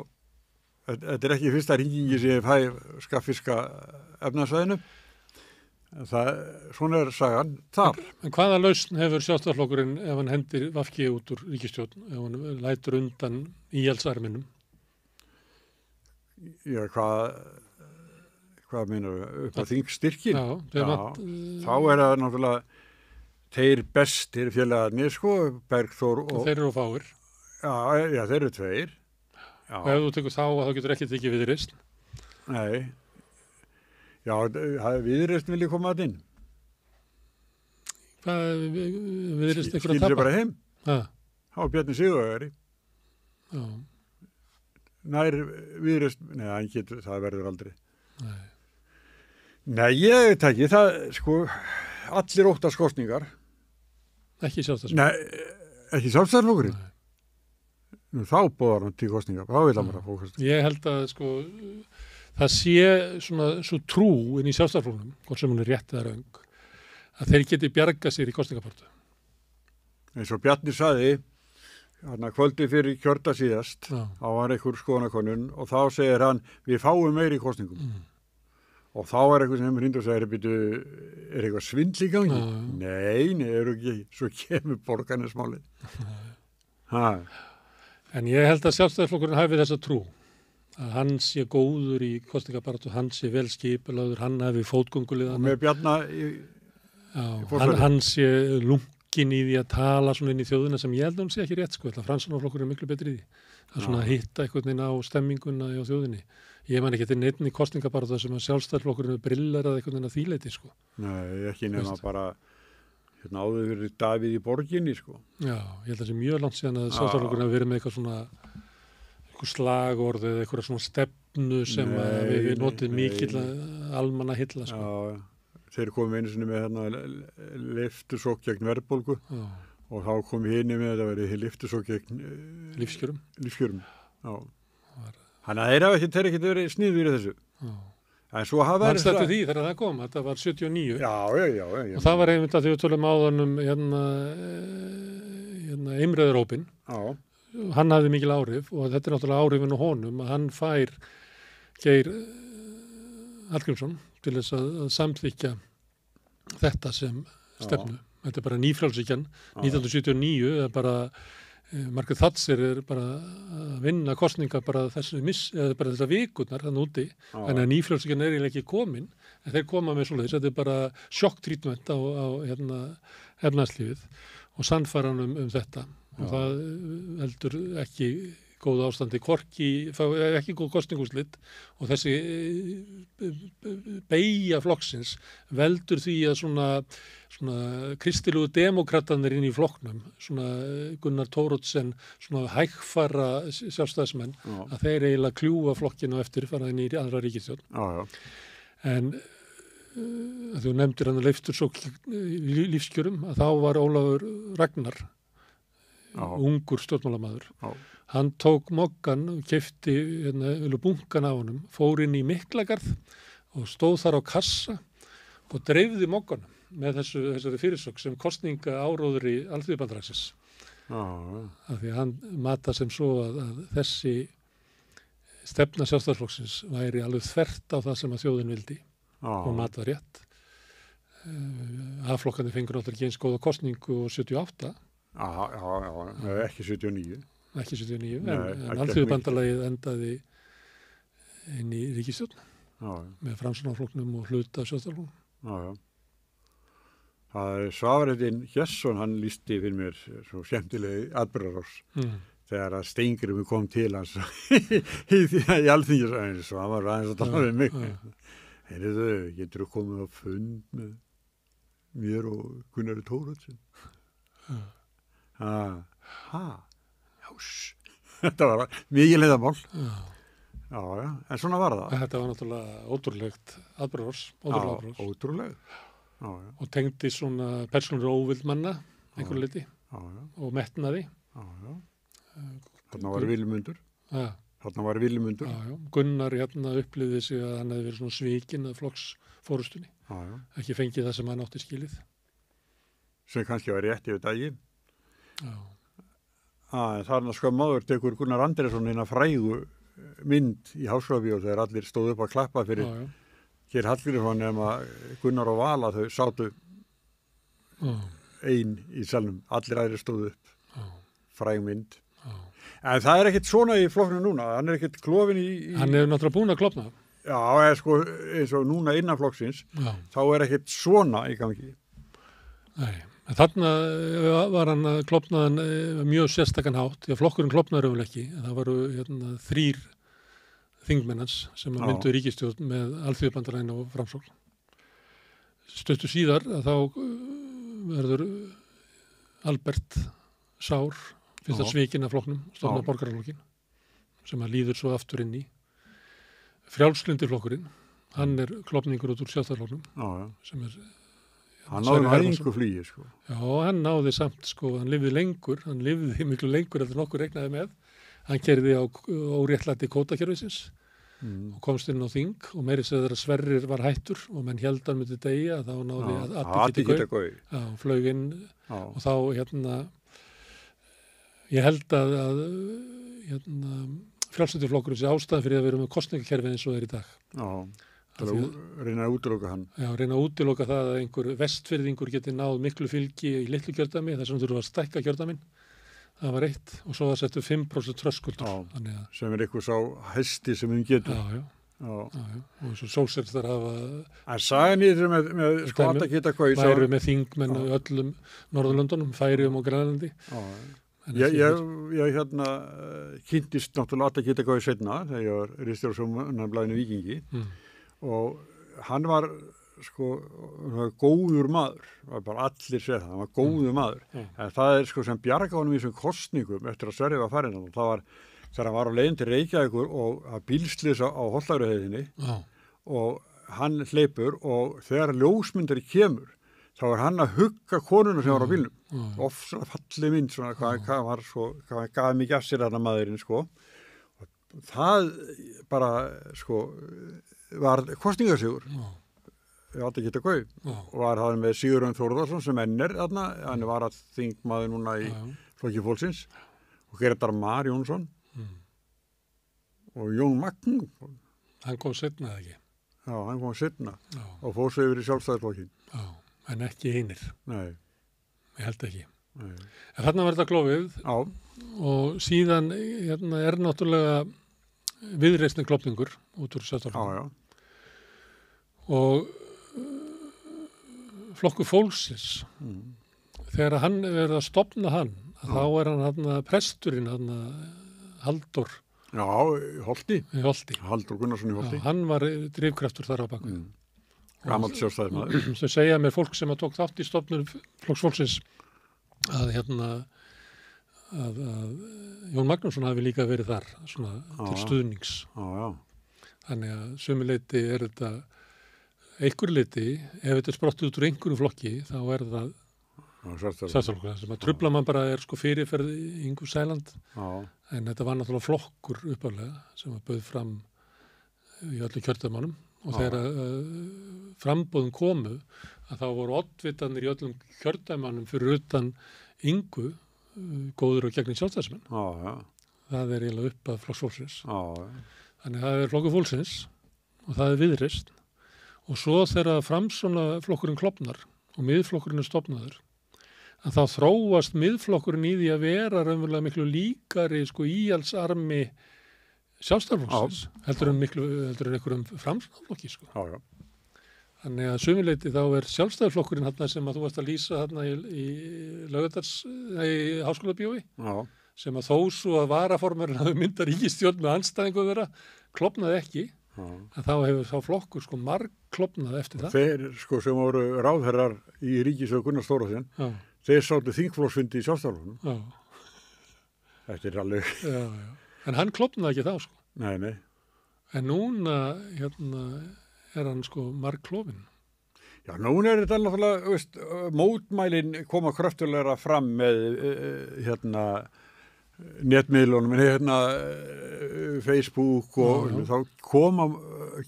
þetta er ekki fyrsta hringingi sem ég fæ skaffiska efnarsvæðinu. Svona er sagan þar. En hvaða lausn hefur Sjálfstæðisflokkurinn ef hann hendir VG út úr ríkisstjórn, ef hann lætur undan íhaldsarminum? Já, hvað meinar við? Upp að þingstyrkin? Já, Þá er það náttúrulega þeir bestir félagarnir, sko, Bergþór og... þeir eru fáir. Já, þeir eru tveir. Já. Og ef þú tekur þá getur ekki tekið Viðreisn. Nei. Já, Viðreisn vilja koma að inn. Hvað Viðreisn ykkur að Skilur sér tapa? bara heim. Ha, Há Bjarni Sigurvegari. já, Nær Viðreisn, nei, það verður aldrei. nei. Nei, ég veit ekki, það, sko, allir óttast kosningar. Ekki Sjálfstæðisflokkurinn. Nei, ekki Sjálfstæðisflokkurinn. Nú, þá boðar hann til kosningar, þá vil hann bara fá kosningar. Ég held að sko það sé svona svo trú inn í Sjálfstæðisflokknum, hvort sem hún er rétt eða röng, að þeir geti bjarga sér í kosningaportu. eins og Bjarni sagði, hann kvöldi fyrir kjörda síðast, Já. þá var einhver skoðanakönnun og þá segir hann, við fáum meiri í kosningum. Og þá er eitthvað sem hrindur og segir, er eitthvað svindl í gangi? Nei, eru ekki, svo kemur borgarnesmálið. En ég held að Sjálfstæðisflokkurinn hafi þessa trú, að hann sé góður í kosningabaráttu, hann sé vel skipulagður, hann hafi fótgönguliðana. Og með Bjarna hann sé lungin í því að tala svona inn í þjóðina sem ég held að hann sé ekki rétt, sko. Framsóknarflokkurinn er miklu betri í því. Að svona hitta einhvern veginn á stemminguna á þjóðinni. Ég man ekki til neitt í kosningabaráttu sem að Sjálfstæðisflokkurinn brillerað einhvern veginn að þýleiti, sko. Nei, ekki nema bara áður verið Davíð í borginni, sko. Já, ég held að það sé mjög langt síðan að Sjálfstæðisflokkurinn hafi verið með eitthvað svona slagorð eða eitthvað svona stefnu sem við notið mikill almanna hylla, sko. Já, þeir komum einu sinni með lyftusókn gegn verðbólgu og þá kom hini með að verið lyftusókn gegn lífskjörum. Já. Þannig að þeir ekki verið sniður í þessu. Já. En svo hafa verið það því þegar það kom, þetta var 79. Já. Og það var einmitt að því við tölum áðan Imreðurópin. Já. Hann hafði mikil áhrif og þetta er náttúrulega áhrifin á honum að hann fær Geir Hallgrímsson til þess að samþykkja þetta sem stefnu. Þetta er bara nýfrjálshyggjan. 1979 er bara Margaret Thatcher er bara að vinna kosninga bara þessar vikurnar þannig úti, þannig að nýfrjálshyggjan er eiginlega ekki komin, en þeir koma með svoleiðis, þetta er bara sjokktrítment á efnahagslífið og sannfæran um þetta og það heldur ekki góð ástandi, ekki góð kosningúrslit og þessi beygja flokksins veldur því að svona kristilugu demokratarnir inn í flokknum, svona Gunnar Thoroddsen, svona hægfara sjálfstæðismenn, að þeir eiginlega kljúfa flokkinu eftir fara inn í aðra ríkisstjórn. En að þú nefndir hann að lífskjörum, að þá var Ólafur Ragnar, ungur stjórnmálamaður. Hann tók moggan og keypti bunkan af honum, fór inn í Miklagarð og stóð þar á kassa og dreifði mogganum með þessari fyrirsögn sem kosninga áróður í Alþýðubandalagsins. Af því að hann mata sem svo að þessi stefna Sjálfstæðisflokksins væri alveg þvert á það sem að þjóðin vildi og mata rétt. A-flokkandi fengur náttúrulega ekki eins góða kosningu og 78. Ekki 79. Ekki 79, en Alþýðubandalagið endaði inn í ríkisstjórn með Framsóknarflokknum og hluta Sjálfstæðisflokknum. Það er Svavarheitinn Hjesson, hann lýsti fyrir mér svo skemmtilegi atburðarás þegar að Steingrímur kom til hans í Alþingisræðinu, Svavar aðeins að tala við mig. Heyrðu, getur þú komið á fund með mér og Gunnari Thoroddsen? Þetta var mikið leiðamál. Já, en svona var það. Þetta var náttúrulega ótrúlegt atburðarás. Ótrúlegt. Og tengdi svona persónur óvild manna einhver leyti og metnaði. Þarna var Vilmundur. Gunnar upplifði sig að hann hefði verið svona svikinn að flokksfórustunni. Ekki fengið það sem hann átti skilið. Sem kannski var rétt yfir daginn. Þarna skömmaður tekur Gunnar Andrésson eina frægu mynd í Háskólabíó þegar allir stóðu upp að klappa fyrir Geir Hallgrímsson nema Gunnar og Vala, þau sátu ein í salnum, allir aðrir stóðu upp, fræg mynd. En það er ekkert svona í flokknum núna, hann er ekkert klofin í... Hann er náttúrulega búin að klofna. Já, eins og núna innan flokksins, þá er ekkert svona í gangi. Nei, en þarna var hann að klofnaðan mjög sérstakann hátt, því að flokkurinn klofnaður öfulega ekki, það varu 3 þingmennans sem að myndu ríkisstjórn með Alþýðubandalaginu og Framsókn. Stuttu síðar að þá verður Albert Sár fyrst að svikinn af flokknum, stofna borgaraflokkin, sem að líður svo aftur inn í. Frjálslyndi flokkurinn, hann er klofningur út úr Sjálfstæðisflokknum, sem er... Hann náði hægingu flýi, sko. Já, hann náði samt, sko, hann lifði miklu lengur eftir nokkur reiknaði með. Hann keyrði á óréttlæti kvótakerfisins og komst inn á þing og meiri segður að Sverrir var hættur og menn héldu hann myndi deyja, þá náði Addi Gauti flög inn og þá Ég held að hérna, frjálslyndiflokkurinn sé ástæðan fyrir að við erum með kosningakerfi eins og það er í dag. Já, til að reyna að útiloka hann. Já, reyna að útiloka það að einhver vestfirðingur geti náð miklu fylgi í litlu kjördæmi, þess vegna þurfa að stækka kjördæmin. Það var eitt og svo það settu 5% þröskuldur. Sem er eitthvað sá hesti sem við getum. Já. Og svo sósíalistar hafa... Það sagði nýður með sko Atakítakói. Væru með þingmenn öllum Norðurlöndunum, Færeyjum og Grænlandi. Ég hérna kynntist náttúrulega Atakítakói seinna þegar ég var ritstjóri Víkingi og hann var sko góður maður, var bara allir segja það, hann var góður maður. En það er sko sem bjarga honum í þessum kosningum eftir að Sverrir var farin, það var þegar hann var á leiðin til Reykjavíkur og að bílslýsa á Hollafjörðaheiðinni og hann hleypur og þegar ljósmyndari kemur þá er hann að hugga konuna sem var á bílnum. Oft svona fallið mynd, svona hvað gaf mikið af sér þarna maðurinn sko. Og það bara sko var kosningarsigur. Ég átti ekki að kaup og var það með Sigurjón Þórðarsson sem ennir þarna, hann var að þingmaður núna í Flokki fólksins og Grétar Mar Jónsson og Jón Magn. Hann kom seinna eða ekki? Já, hann kom seinna og fór svo yfir í Sjálfstæðisflokkin. Já, en ekki hinir. Nei. Ég held ekki. Nei. En þarna var þetta klofið og síðan hérna, er náttúrulega viðreisni klofningur út úr Sjálfstæðisflokkin. Og Flokkur fólksins, þegar hann verið að stofna hann, þá er hann presturinn, Halldór. Já, Holti. Halldór Gunnarsson í Holti. Já, hann var drifkraftur þar á baku. Gamalt sjálfstæðismaður. Þau segja mér fólk sem að tók þátt í stofnun Flokks fólksins að Jón Magnússon hafi líka verið þar, svona til stuðnings. Þannig að sömuleyti er þetta einhver leyti, ef þetta er sprottið út úr einhverjum flokki, þá er það Sjálfstæðisflokkur. Sem að trufla mann bara er sko fyrirferð Ingu Sæland, en þetta var náttúrulega flokkur upphaflega sem að bauð fram í öllu kjördæmunum og þegar framboðum komu að þá voru oddvitarnir í öllum kjördæmunum fyrir utan Ingu góður og gegnin sjálfstæðismenn. Það er eiginlega upp að Flokks fólksins. Þannig það er Flokkur fólksins og það er Viðreisn. Og svo þegar Framsóknarflokkurinn klofnar og miðflokkurinn er stofnaður, að þá þróast miðflokkurinn í því að vera raunverulega miklu líkari sko íhaldsarmi Sjálfstæðisflokksins heldur en einhverjum Framsóknarflokki sko. Þannig að sömuleyti þá er Sjálfstæðisflokkurinn þarna sem að þú varst að lýsa þarna í Háskólabíói sem að þó svo að varaformurinn hafi myndað ríkisstjórn með andstæðingu þeirra klofnaði ekki. Að þá hefur þá flokkur sko margklofnað eftir það. Þeir sko sem voru ráðherrar í ríkisstjórn Gunnar Stórðarson, þeir sáttu þingflokksfundi í Sjálfstæðisflokknum. Þetta er alveg... Já. En hann klofnaði ekki þá sko. Nei. En núna er hann sko margklofinn. Já, núna er þetta náttúrulega, mótmælin koma kröftulegra fram með netmiðlunum, Facebook og þá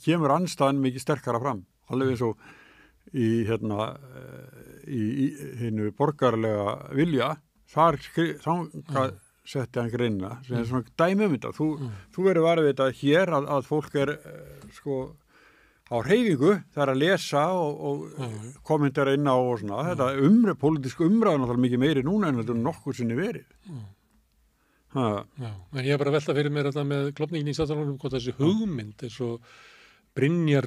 kemur andstæðan mikið sterkara fram. Alveg eins og í hinnu borgarlega vilja, þar setti hann greinina, sem er svona dæmi þetta. Þú verður varið þetta hér að fólk er sko á hreyfingu, það er að lesa og kommentera inn á og svona. Þetta pólitísk umræðan náttúrulega mikið meiri núna en þetta nokkur sinni verið. Já, en ég er bara að velta fyrir mér þetta með klofningin í Sjálfstæðisflokknum hvort þessi hugmynd eins og Brynjar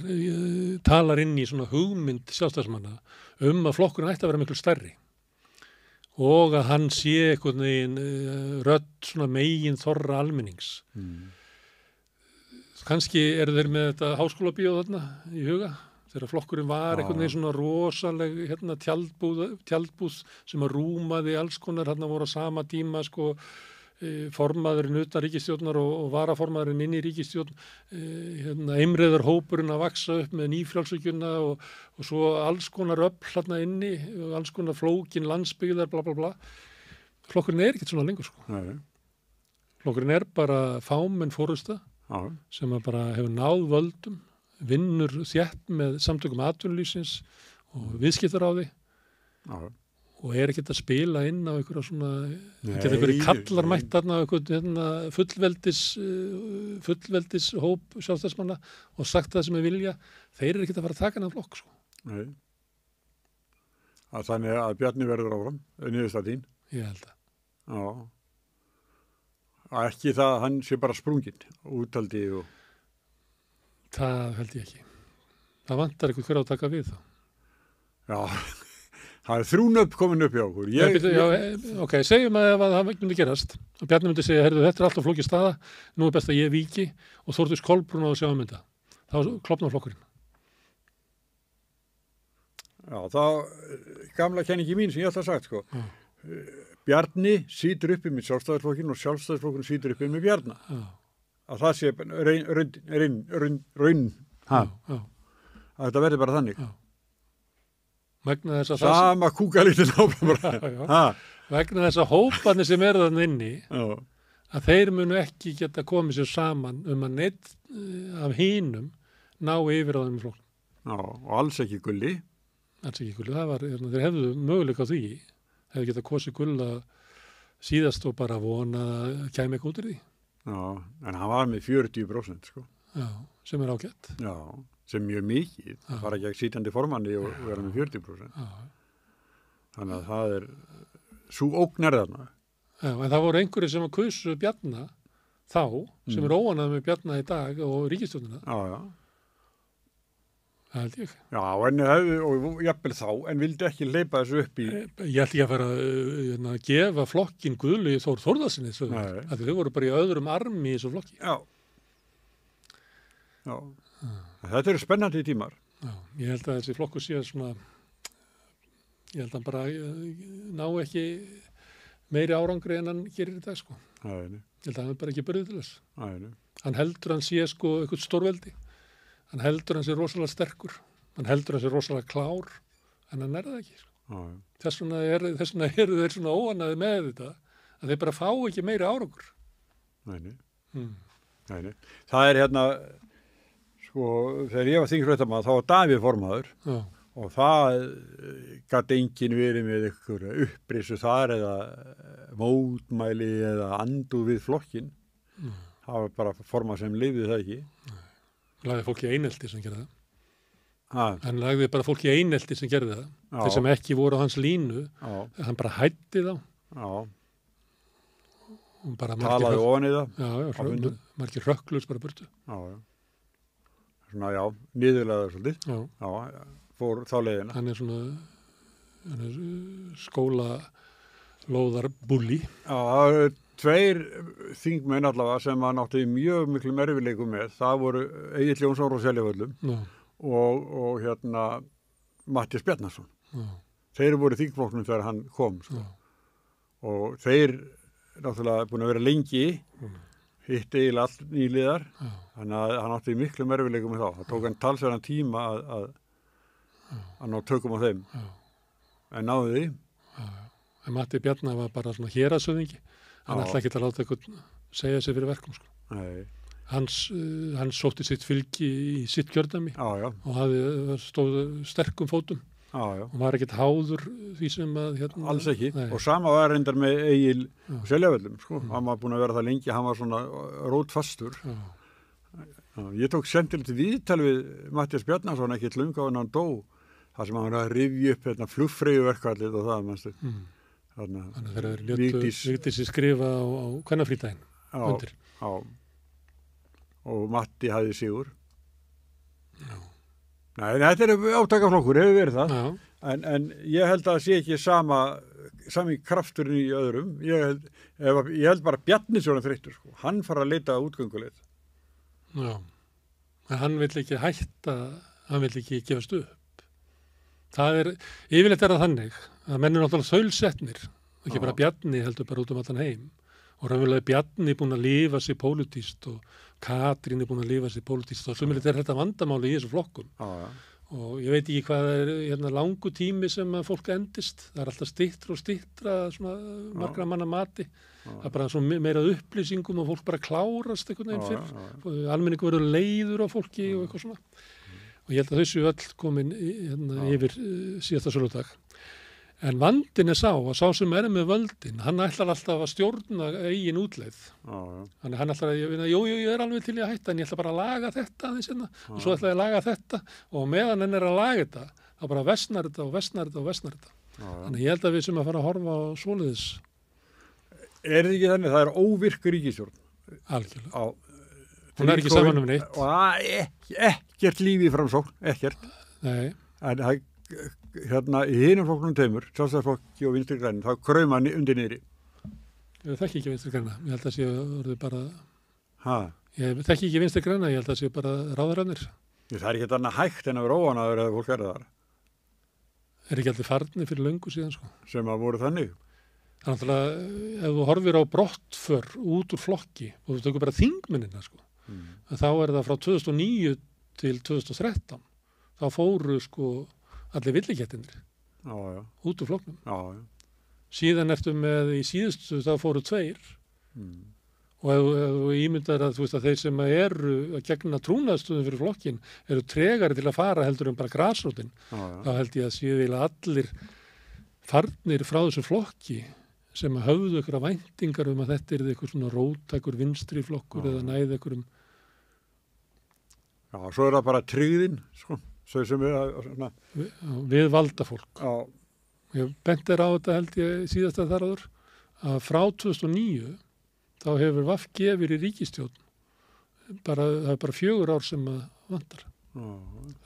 talar inn í svona hugmynd sjálfstæðismanna að flokkurinn ætti að vera miklu stærri og að hann sé einhvern veginn rödd svona megin þorra almennings. Kannski eru þeir með þetta háskólabíó þarna í huga þegar flokkurinn var einhvern veginn svona rosaleg tjaldbúð sem að rúmaði alls konar, þarna voru á sama tíma sko formaðurinn utan ríkisstjórnar og varaformaðurinn inn í ríkisstjórn, einreiðar hópurinn að vaksa upp með nýfrjálsvíkjuna og svo alls konar öfl hérna inni, alls konar flókin landsbyggðar, bla bla bla. Flokkurinn er ekkert svona lengur sko. Nei. Flokkurinn er bara fámenn forysta sem að bara hefur náð völdum, vinnur þétt með samtökum atvinnulífsins og viðskiptaráði og ekkert að spila inn á einhverja svona, Nei, geta einhverju kallar mætt þarna á einhvern fullveldis hóp sjálfstæðismanna og sagt það sem er vilja, þeir ekkert að fara að taka hann af flokk, sko. Nei. Þannig að Bjarni verður áfram, niðurstaða þín. Ég held að. Já. Ekki það, hann sé bara sprunginn, úttaldi og... Það held ég ekki. Það vantar einhver hver á að taka við þá. Já, það 3 nöfn komin upp hjá okkur. Ok, segjum að ef það myndi gerast. Og Bjarni myndi segja, herðu, þetta er alltaf flókið staða, nú er best að ég víki og Þórdís Kolbrún á að sjá um þetta. Þá klofnar flokkurinn. Já, þá gamla kenningi mín sem ég alltaf sagt, sko. Bjarni sýtur uppi með sjálfstæðisflokkinn og sjálfstæðisflokkinn sýtur uppi með Bjarna. Já. Að það sé raun, Já. að þetta verði bara þannig. Já. Vegna þess að Sama kúkalítin áfram bara. Já. Vegna þess að hóparnir sem eru þannig inni, að þeir munu ekki geta komið sér saman að neitt af hinum ná yfir á þeim flokk. Já, og alls ekki Gulli. Alls ekki Gulli, þeir hefðu möguleika á því, hefðu getað kosið Gulla síðast og bara vona að kæmi ekki út í því. Já, en hann var með 40%, sko. Já, sem er ágætt. Já, sem mjög mikið. Það fara ekki ekki sítandi formanni og vera með 40%. Já. Þannig að það er svo ógnar þarna. Já, en það voru einhverjir sem að kusu Bjarna þá, sem er óanað með Bjarna í dag og ríkisstjórnina. Já. Það held ég. Já, og jafnvel þá, en vildi ekki leipa þessu upp í... Ég held ekki að fara að gefa flokkin Guðlu Þór Þórðarsinni, þau voru bara í öðrum armi í þessu flokki. Já. Þetta eru spennandi tímar. Já, ég held að þessi flokku sé svona, ég held að hann bara ná ekki meiri árangri en hann gerir í dag, sko. Ég held að hann bara ekki börðið til þess. Hann heldur hann sé, sko, eitthvað stórveldi. Hann heldur hann sé rosalega sterkur. Hann heldur hann sé rosalega klár, en hann það ekki, sko. Þess vegna eru þeir svona óanaði með þetta, að þeir bara fá ekki meiri árangur. Nei. Það er hérna, sko, þegar ég var þingfréttamaður, þá var Davíð formaður. Já. Og það gat enginn verið með ykkur upprisu þar eða mótmæli eða andu við flokkin. Það var bara formað sem lifði það ekki. Lagði fólk í einelti sem gerði það. Hann lagði bara fólk í einelti sem gerði það. Þeir sem ekki voru á hans línu, hann bara hætti þá. Talaði ofan í það. Já, margir rökklust bara burtu. Svona, niðurlega svolítið. Já, fór þá leiðina. Hann er skólalóðarbulli. Já, það eru 2 þingmenn allavega sem hann átti mjög miklu erfiðleikum með. Það voru Egill Jónsson frá Seljavöllum og Matthías Bjarnason. Þeir voru þingflokknum þegar hann kom. Sko. Og þeir náttúrulega búin að vera lengi, hitt eiginlega allt nýliðar. Þannig að hann átti miklu erfiðleikum með þá. Það tók hann talsverðan tíma að ná tökum á þeim. En náðu því. En Matti Bjarna var bara svona héraðsöfðingi. Hann ætla ekki að láta eitthvað segja sig fyrir verkum, sko. Nei. Hann sótti sitt fylgi í sitt kjördæmi og stóð sterkum fótum og var ekkert háður því sem að... Alls ekki. Nei. Og sama var reyndar með Egil og Seljavöllum, sko. Hann var búin að vera það lengi, hann var svona rótfastur. Ég tók sentilegt viðtal við Matthías Bjarnason ekki löngu á en hann dó. Það sem hann var að rifja upp flugfreyjuverkfallið og það, mannstu. Þannig að þeir eru Vigdísi skrifa á kvennafrídaginn undir. Já. Og Matti hafði sigur. Já. Nei, þetta er átakaflokkur, hefur verið það. Já. En ég held að það sé ekki sami krafturinn í öðrum. Ég held bara Bjarni svona þreyttur, sko. Hann fara að leita útgönguleið. Já. En hann vill ekki hætta, hann vill ekki gefast upp. Yfirleitt er það þannig að menn er náttúrulega þaulsetnir, ekki bara Bjarni heldur bara út allan heim og raunverulega Bjarni búin að lifa sig pólitískt og Katrín er búin að lifa sig pólitískt og sumilegt er þetta vandamáli í þessu flokkum og ég veit ekki hvað er langu tími sem að fólk endist, það er alltaf styttra og styttra svona margra manna mati, það er bara svona meira upplýsingum og fólk bara klárast einhvern veginn fyrr, almenningu verður leiður á fólki og eitthvað svona. Og ég held að þessu öll komin yfir síðasta söludag. En vandinn er sá að sá sem með völdin, hann ætlar alltaf að stjórna eigin útleið. Þannig hann ætlar að, ég er alveg til í að hætta, en ég ætla bara að laga þetta aðeins hérna, og svo ætla ég að laga þetta, og meðan hann er að laga þetta, þá bara versnar þetta og versnar þetta og versnar þetta. Þannig ég held að við sem að fara að horfa á svoleiðis. Er þetta ekki þannig, það er óvirk ríkisstjórn? Algjörlega. Hún er ekki saman neitt. Og ekkert líf í Framsókn, ekkert. Nei. En það hérna í hinum flokknum tveimur, Sjálfstæðisflokki og Vinstri græn, þá krauma hann undir niðri. Ég þekki ekki Vinstri græna, ég held að sé orðið bara... Ha? Ég þekki ekki Vinstri græna, ég held að sé bara ráðarannir. Það er ekki annað hægt en að vera óanaður eða fólk er þar. Er ekki aldrei farnir fyrir löngu síðan, sko. Sem að voru þannig. Þannig að ef þú horfir á brottför út úr flokki og þú tökur bara þingmennina, sko, þá er það frá 2009 til 2013. Þá fóru, sko, allir villikettinir út úr flokknum. Síðan ertu með í síðustu, þá fóru 2. Og ef þú ímyndar að, þú veist, að þeir sem eru að gegna trúnaðstöðum fyrir flokkin eru tregari til að fara heldur en bara grasrótin. Þá held ég að séu allir farnir frá þessu flokki sem höfðu ykkur að væntingar að þetta er eitthvað svona róttækur vinstri flokkur eða næði ykkurum. Já, svo er það bara tryggðin, sko. Svo sem við valda fólk. Já. Ég bent á þetta held ég síðasta þar áður að frá 2009 þá hefur VG verið í ríkisstjórn. Það er bara 4 ár sem að vantar.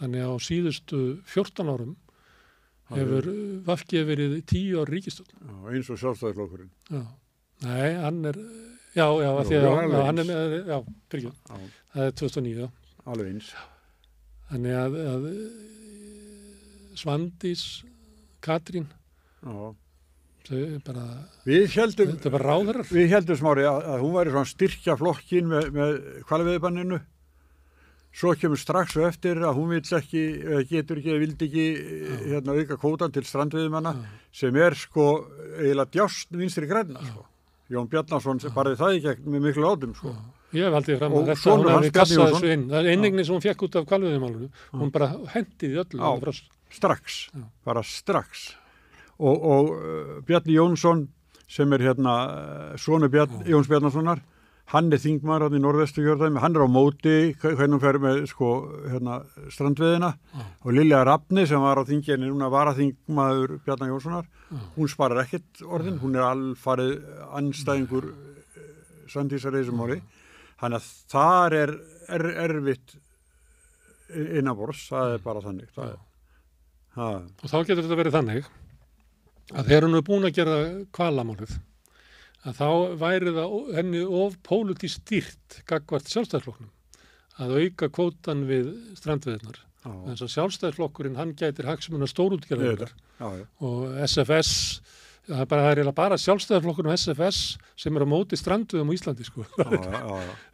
Þannig á síðustu 14 árum hefur VG verið 10 ár ríkisstjórn. Já, eins og Sjálfstæðisflokkurinn. Já. Nei, hann er hann er með, fyrir ekki. Það er 2009. Alveg eins. Þannig að Svandís, Katrín, þau bara, þetta er bara ráðherrar. Við heldum Smári að hún væri svona styrkja flokkin með hvalveiðibanninu. Svo kemur strax og eftir að hún vill ekki, getur ekki, vildi ekki auka kvótan til strandveiðimanna sem er sko eiginlega djást Vinstri grænna. Sko. Jón Bjarnason barði það í gegn með miklu átum sko. Ég hef haldið fram að þetta hún hefði kassað þessu inn. Það er einingni sem hún fekk út af hvalveiðimálunu. Hún bara hendið í öllu. Strax, bara strax. Og Bjarni Jónsson sem er sonur Jóns Bjarnasonar, hann er þingmaður í Norðvesturkjördæmi, hann er á móti hvernig hún fer með strandveiðina og Lilja Rafni sem var á þinginni núna varaþingmaður Bjarni Jónssonar, hún sparar ekkert orðin, hún er alfarið andstæðingur Svandísar í þessu máli. Þannig að þar er erfitt innanborðs, það er bara þannig. Og þá getur þetta verið þannig að þegar hún er búin að gera hvalamálið, að þá væri það henni of pólitískt stýrt gagnvart Sjálfstæðisflokknum að auka kvótan við strandveiðarnar. Þess að Sjálfstæðisflokkurinn, hann gætir hagsmuna stórútgerðar og SFS, það er bara Sjálfstæðisflokkurinn og SFS sem er á móti strandveiðum á Íslandi, sko.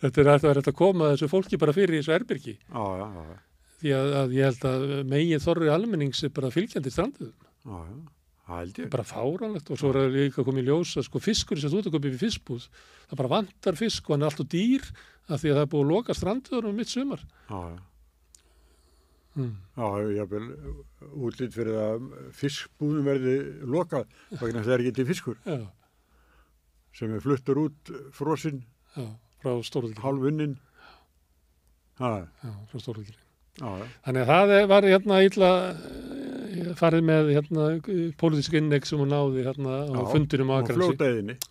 Þetta er að koma þessu fólki bara fyrir í þessu erbyrgi. Því að ég held að megin þorri almennings er bara fylgjandi strandveiðum. Bara fáránlegt og svo er það líka komið í ljós að sko fiskur sem þú ert að köpa í fiskbúð, það bara vantar fisk og hann er alltaf dýr af því að það er búið að loka strandveiðunum mitt sumar. Já, jáfnvel útlit fyrir að fiskbúðum verði lokað vegna þess að það er ekki til fiskur sem er fluttur út frosinn frá Stórhúðgili hálfunnin frá Stórhúðgili. Þannig að það var illa farið með pólitísk innlegg sem hún náði á fundinum á Akranesi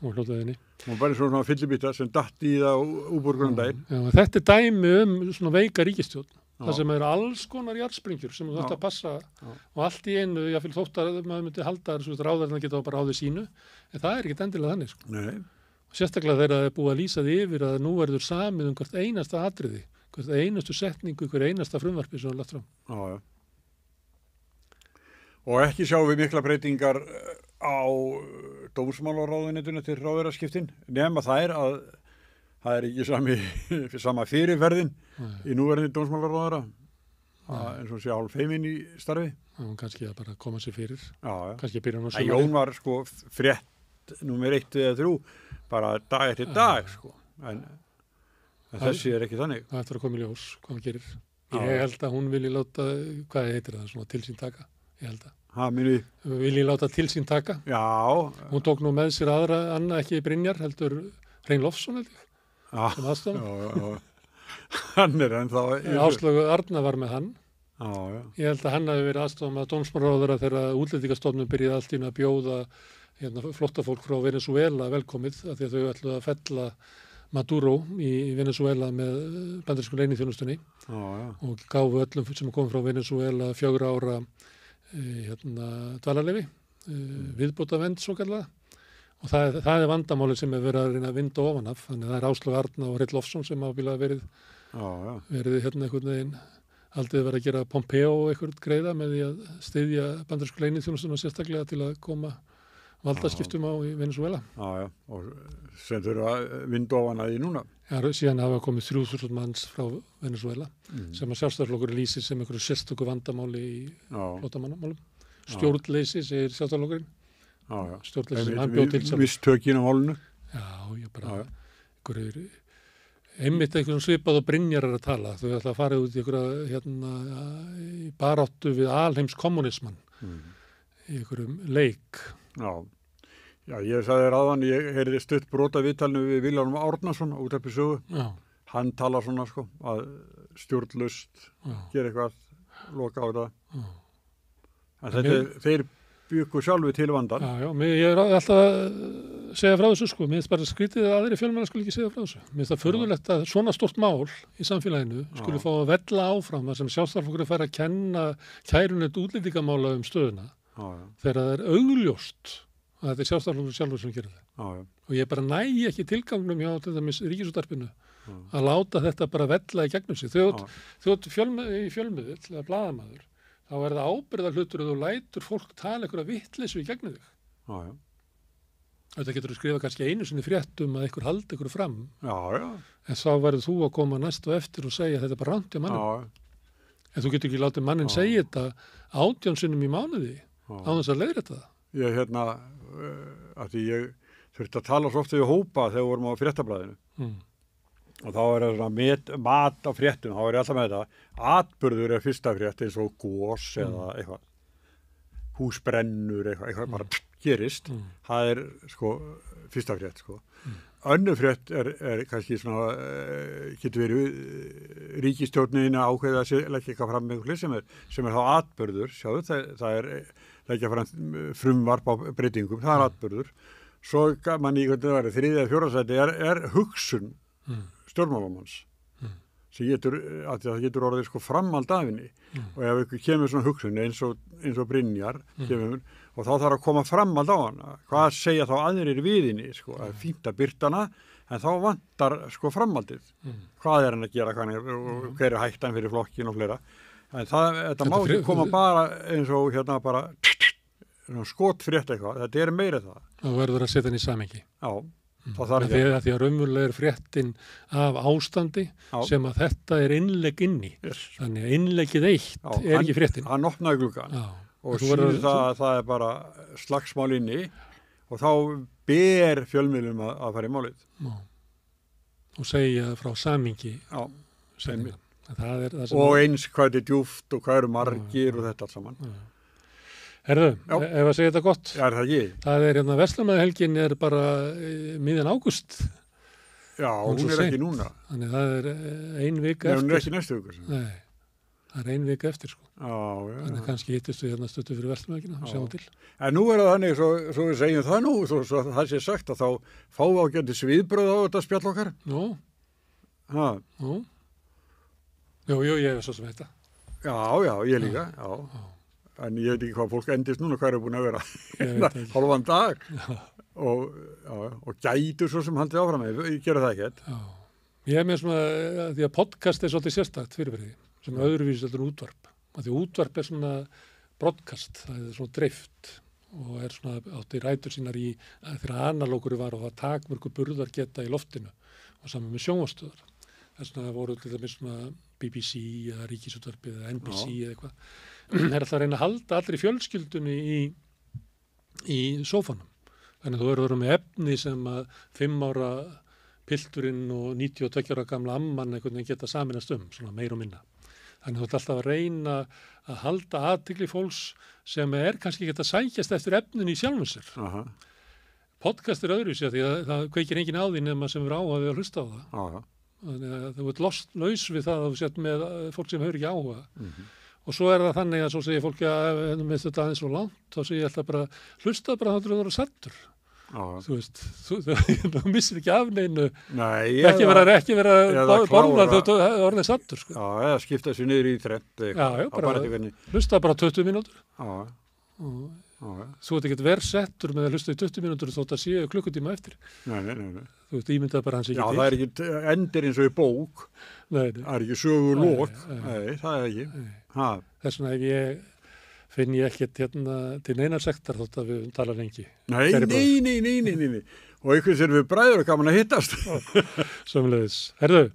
og fljótaðinni. Hún var bara svona fyllibita sem datt í það útborgunardaginn. Þetta er dæmi svona veika ríkisstjórn. Það sem eru alls konar jarðsprengjur sem þú þarft að passa og allt í einu, jáfnvel þótt að maður myndi halda ráðarna geta bara ráðið sínu, en það er ekkert endilega þannig. Sko. Nei. Sérstaklega þegar það er búið að lýsa því yfir að nú verður samið hvert einasta atriði, hvert einastu setningu, hver einasta frumvarpi sem hann lagt fram. Já. Og ekki sjáum við mikla breytingar á dómsmálaráðuneytinu til ráðherraskiptin, nema það er ekki sama fyrirferðin í núverðinni dómsmálaráðherra, eins og sé hálf heiminn í starfi. Kannski að bara koma sér fyrir. Kannski að byrja hann á sumari. Jón var sko frétt númer 1 eða 3, bara dag eftir dag sko. En þessi er ekki þannig. Það eftir að koma í ljós, hvað hann gerir. Ég held að hún vilji láta, hvað heitir það, svona tilsýntaka. Ég held að. vil ég láta til sín taka. Já. Hún tók nú með sér aðra, Anna ekki Brynjar, heldur Hrein Loftsson, held ég, sem aðstofan. Já. Hann ennþá... Áslaugu Arna var með hann. Já. Ég held að hann hafi verið aðstofan með dómsmálaráðherra þegar Útlendingastofnun byrjaði allt í einu að bjóða flóttafólk frá Venezuela velkomið, af því að þau ætluðu að fella Maduro í Venezuela með bandarísku leyniþjónustunni og gáfu öllum sem kom frá Venezuela 4 ára dvalarleyfi, viðbótarvernd svo kallega, og það er vandamálið sem er verið að reyna að vinda ofan af, þannig að það er Áslaug Arna og Hreinn Loftsson sem ábyggilega verið einhvern veginn aldrei verið að gera Pompeo eitthvað greiða með því að styðja bandarísku leyniþjónustuna sérstaklega til að koma valdaskiptum á í Venezuela. Já, og sem þurfa að vinda ofan að því núna. Já, síðan hafa komið 3000 manns frá Venezuela sem að Sjálfstæðisflokkurinn lýsir sem einhverju sérstöku vandamáli í flóttamannamálum. Stjórnleysi, segir Sjálfstæðisflokkurinn. Stjórnleysi sem hann bjóð til sjálf. Visstökin á málunu. Já, ég bara einhvern svipað og Brynjar að tala. Þau ætla að fara út í einhverja í baráttu við alheimskommunismann í einhverjum leik. Já, ég sagði þér áðan, ég heyrði stutt brota viðtalinu við Vilhjálm Árnason út af sögu. Hann talar svona að stjórnlaust gera eitthvað, loka á það. En þetta þeir byggu sjálfi til vandan. Já, ég er alltaf að segja frá þessu mér finnst bara skrítið að aðri fjölmiðlar skuli ekki segja frá þessu. Mér finnst það furðulegt að svona stórt mál í samfélaginu skuli fá að vella áfram þar sem Sjálfstæðisflokkurinn fær að kenna kærunett útlendingamála stöðuna. Þegar það er augljóst að þetta er Sjálfstæðisflokkurinn sjálfur sem gerir það. Og ég bara næ ekki tilgangnum hjá til dæmis Ríkisútvarpinu að láta þetta bara vella í gegnum sig. Þjótt í fjölmiðill eða blaðamaður, þá er það ábyrgðarhlutur að þú lætur fólk tala einhverja vitleysu í gegnum þig. Þetta getur að skrifa kannski einu sinni fréttum að einhver haldi einhverju fram. En þá verður þú að koma næst og eftir og segja að þetta er bara rangt hjá mannum. En þú getur ekki látið mannin segja þetta 18 sinnum í mánuði á þess að leiðrétta það. Ég að því ég þurfti að tala svo ofta við hópa þegar við vorum á fréttablaðinu. Og þá er það svona mat á fréttum, þá er ég alltaf með þetta. Atburður er fyrsta frétt eins og gos eða eitthvað. Húsbrennur, eitthvað bara gerist. Það er fyrsta frétt. Önnur frétt er kannski svona, getur verið ríkisstjórnin ákveða að leggja eitthvað fram með einhverju sem er þá atburður, sjáðu, það er leggja fram frumvarp á breytingum, það er atburður. Svo mann í hvernig það er, 3. eða 4. sæti er hugsun stjórnmálamanns, sem það getur orðið framhald af henni. Og ef ykkur kemur svona hugsun eins og Brynjar kemur, og þá þarf að koma framhald á hana. Hvað segja þá aðrir við henni? Það er fínt að birta hana, en þá vantar framhaldið. Hvað er hann að gera, hver er hættan fyrir flokkin og fleira. En þetta má ekki koma bara eins og bara skotfrétt eitthvað. Þetta er meira það. Og verður að setja hann í samhengi. Já. Því að raunverulega er fréttin af ástandi sem að þetta er innlegg inn í. Þannig að innleggið eitt er ekki fréttin. Hann opnaði gluggann og sýnir það er bara slagsmál inni og þá ber fjölmiðlum að fara í málið. Og segja frá samhengi. Og eins hvað þetta er djúpt og hvað eru margir og þetta allt saman. Herðu, ef að segja þetta gott. Já, er það ekki? Það er Verslunarmannahelgin er bara miðjan ágúst. Já, hún er ekki núna. Þannig það er 1 vika eftir. Hún er ekki næstu viku. Nei, það er 1 vika eftir Já. Þannig kannski hittist við stuttu fyrir Verslunarmannahelgina, sjáum til. En nú er það þannig, svo við segjum það nú, svo það sé sagt að þá fáum við ágætis viðbröð á þetta spjall okkar. Jú, ég er svo sem þetta. Já, ég líka, En ég veit ekki hvað fólk endist núna, hvað er búin að vera hálfan dag og gætur svo sem haldið áfram með, ég gera það ekkert. Ég er með svona, því að podcast er svolítið sérstakt fyrirbrigði, sem öðruvísi heldur en útvarp. Því útvarp er svona broadcast, það er svona dreift og er svona átti rætur sínar í þegar analóguru var og það takmörku burðar geta í loftinu og saman með sjónvarpsstöðvar. Þess vegna voru til dæmis svona BBC eða Ríkisútvarpið eða NBC eða eitthvað. Það er alltaf að reyna að halda allri fjölskyldunni í sófanum. Þannig að þú verður með efni sem að 5 ára pilturinn og 92 ára gamla amman einhvern veginn geta saminast svona meir og minna. Þannig að þú ert alltaf að reyna að halda athygli fólks sem kannski ekki að sækjast eftir efninu í sjálfum sér. Aha. Podcast öðru sér því að það kveikir engin á því nema sem er áhuga við að hlusta á það. Aha. Þannig að þú ert laus við það að þú sett með fólk sem hefur ekki áhuga. Og svo er það þannig að svo segir fólki að með þetta aðeins svo langt, þá segir ég alltaf bara, hlusta bara þá þú eru sattur. Þú veist, þú missir ekki af neinu. Nei, ekki vera borða þegar þú orðið sattur. Sko. Já, eða skipta sér niður í þrennt. Já, hlusta bara 20 mínútur. Já. Þú ert ekkert verð settur með að hlusta í 20 mínútur þótt að séu klukkutíma eftir. Nei. Þú ert ímyndað bara hans ekki til. Já, það er ekki endir eins og í bók. Nei. Það er ekki sögur lók. Nei, það er ekki. Þess vegna finn ég ekkert til neinar sektar þótt að við tala lengi. Nei. Og einhvern sem við bræður gaman að hittast. Sömulegis. Herðu,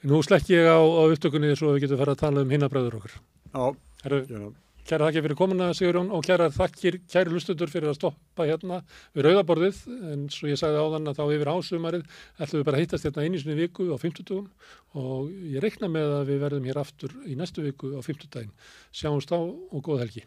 nú slekki ég á upptökunni svo við getum farið að tala hinna bræður okkar. Já. Herðu, kæra þakkir fyrir komuna, Sigurjón, og kæri hlustendur fyrir að stoppa við rauðaborðið, en svo ég sagði áðan að þá yfir ásumarið ætlum við bara að hittast einu sinni í viku á 50 og ég reikna með að við verðum hér aftur í næstu viku á 50. Sjáumst á og góð helgi.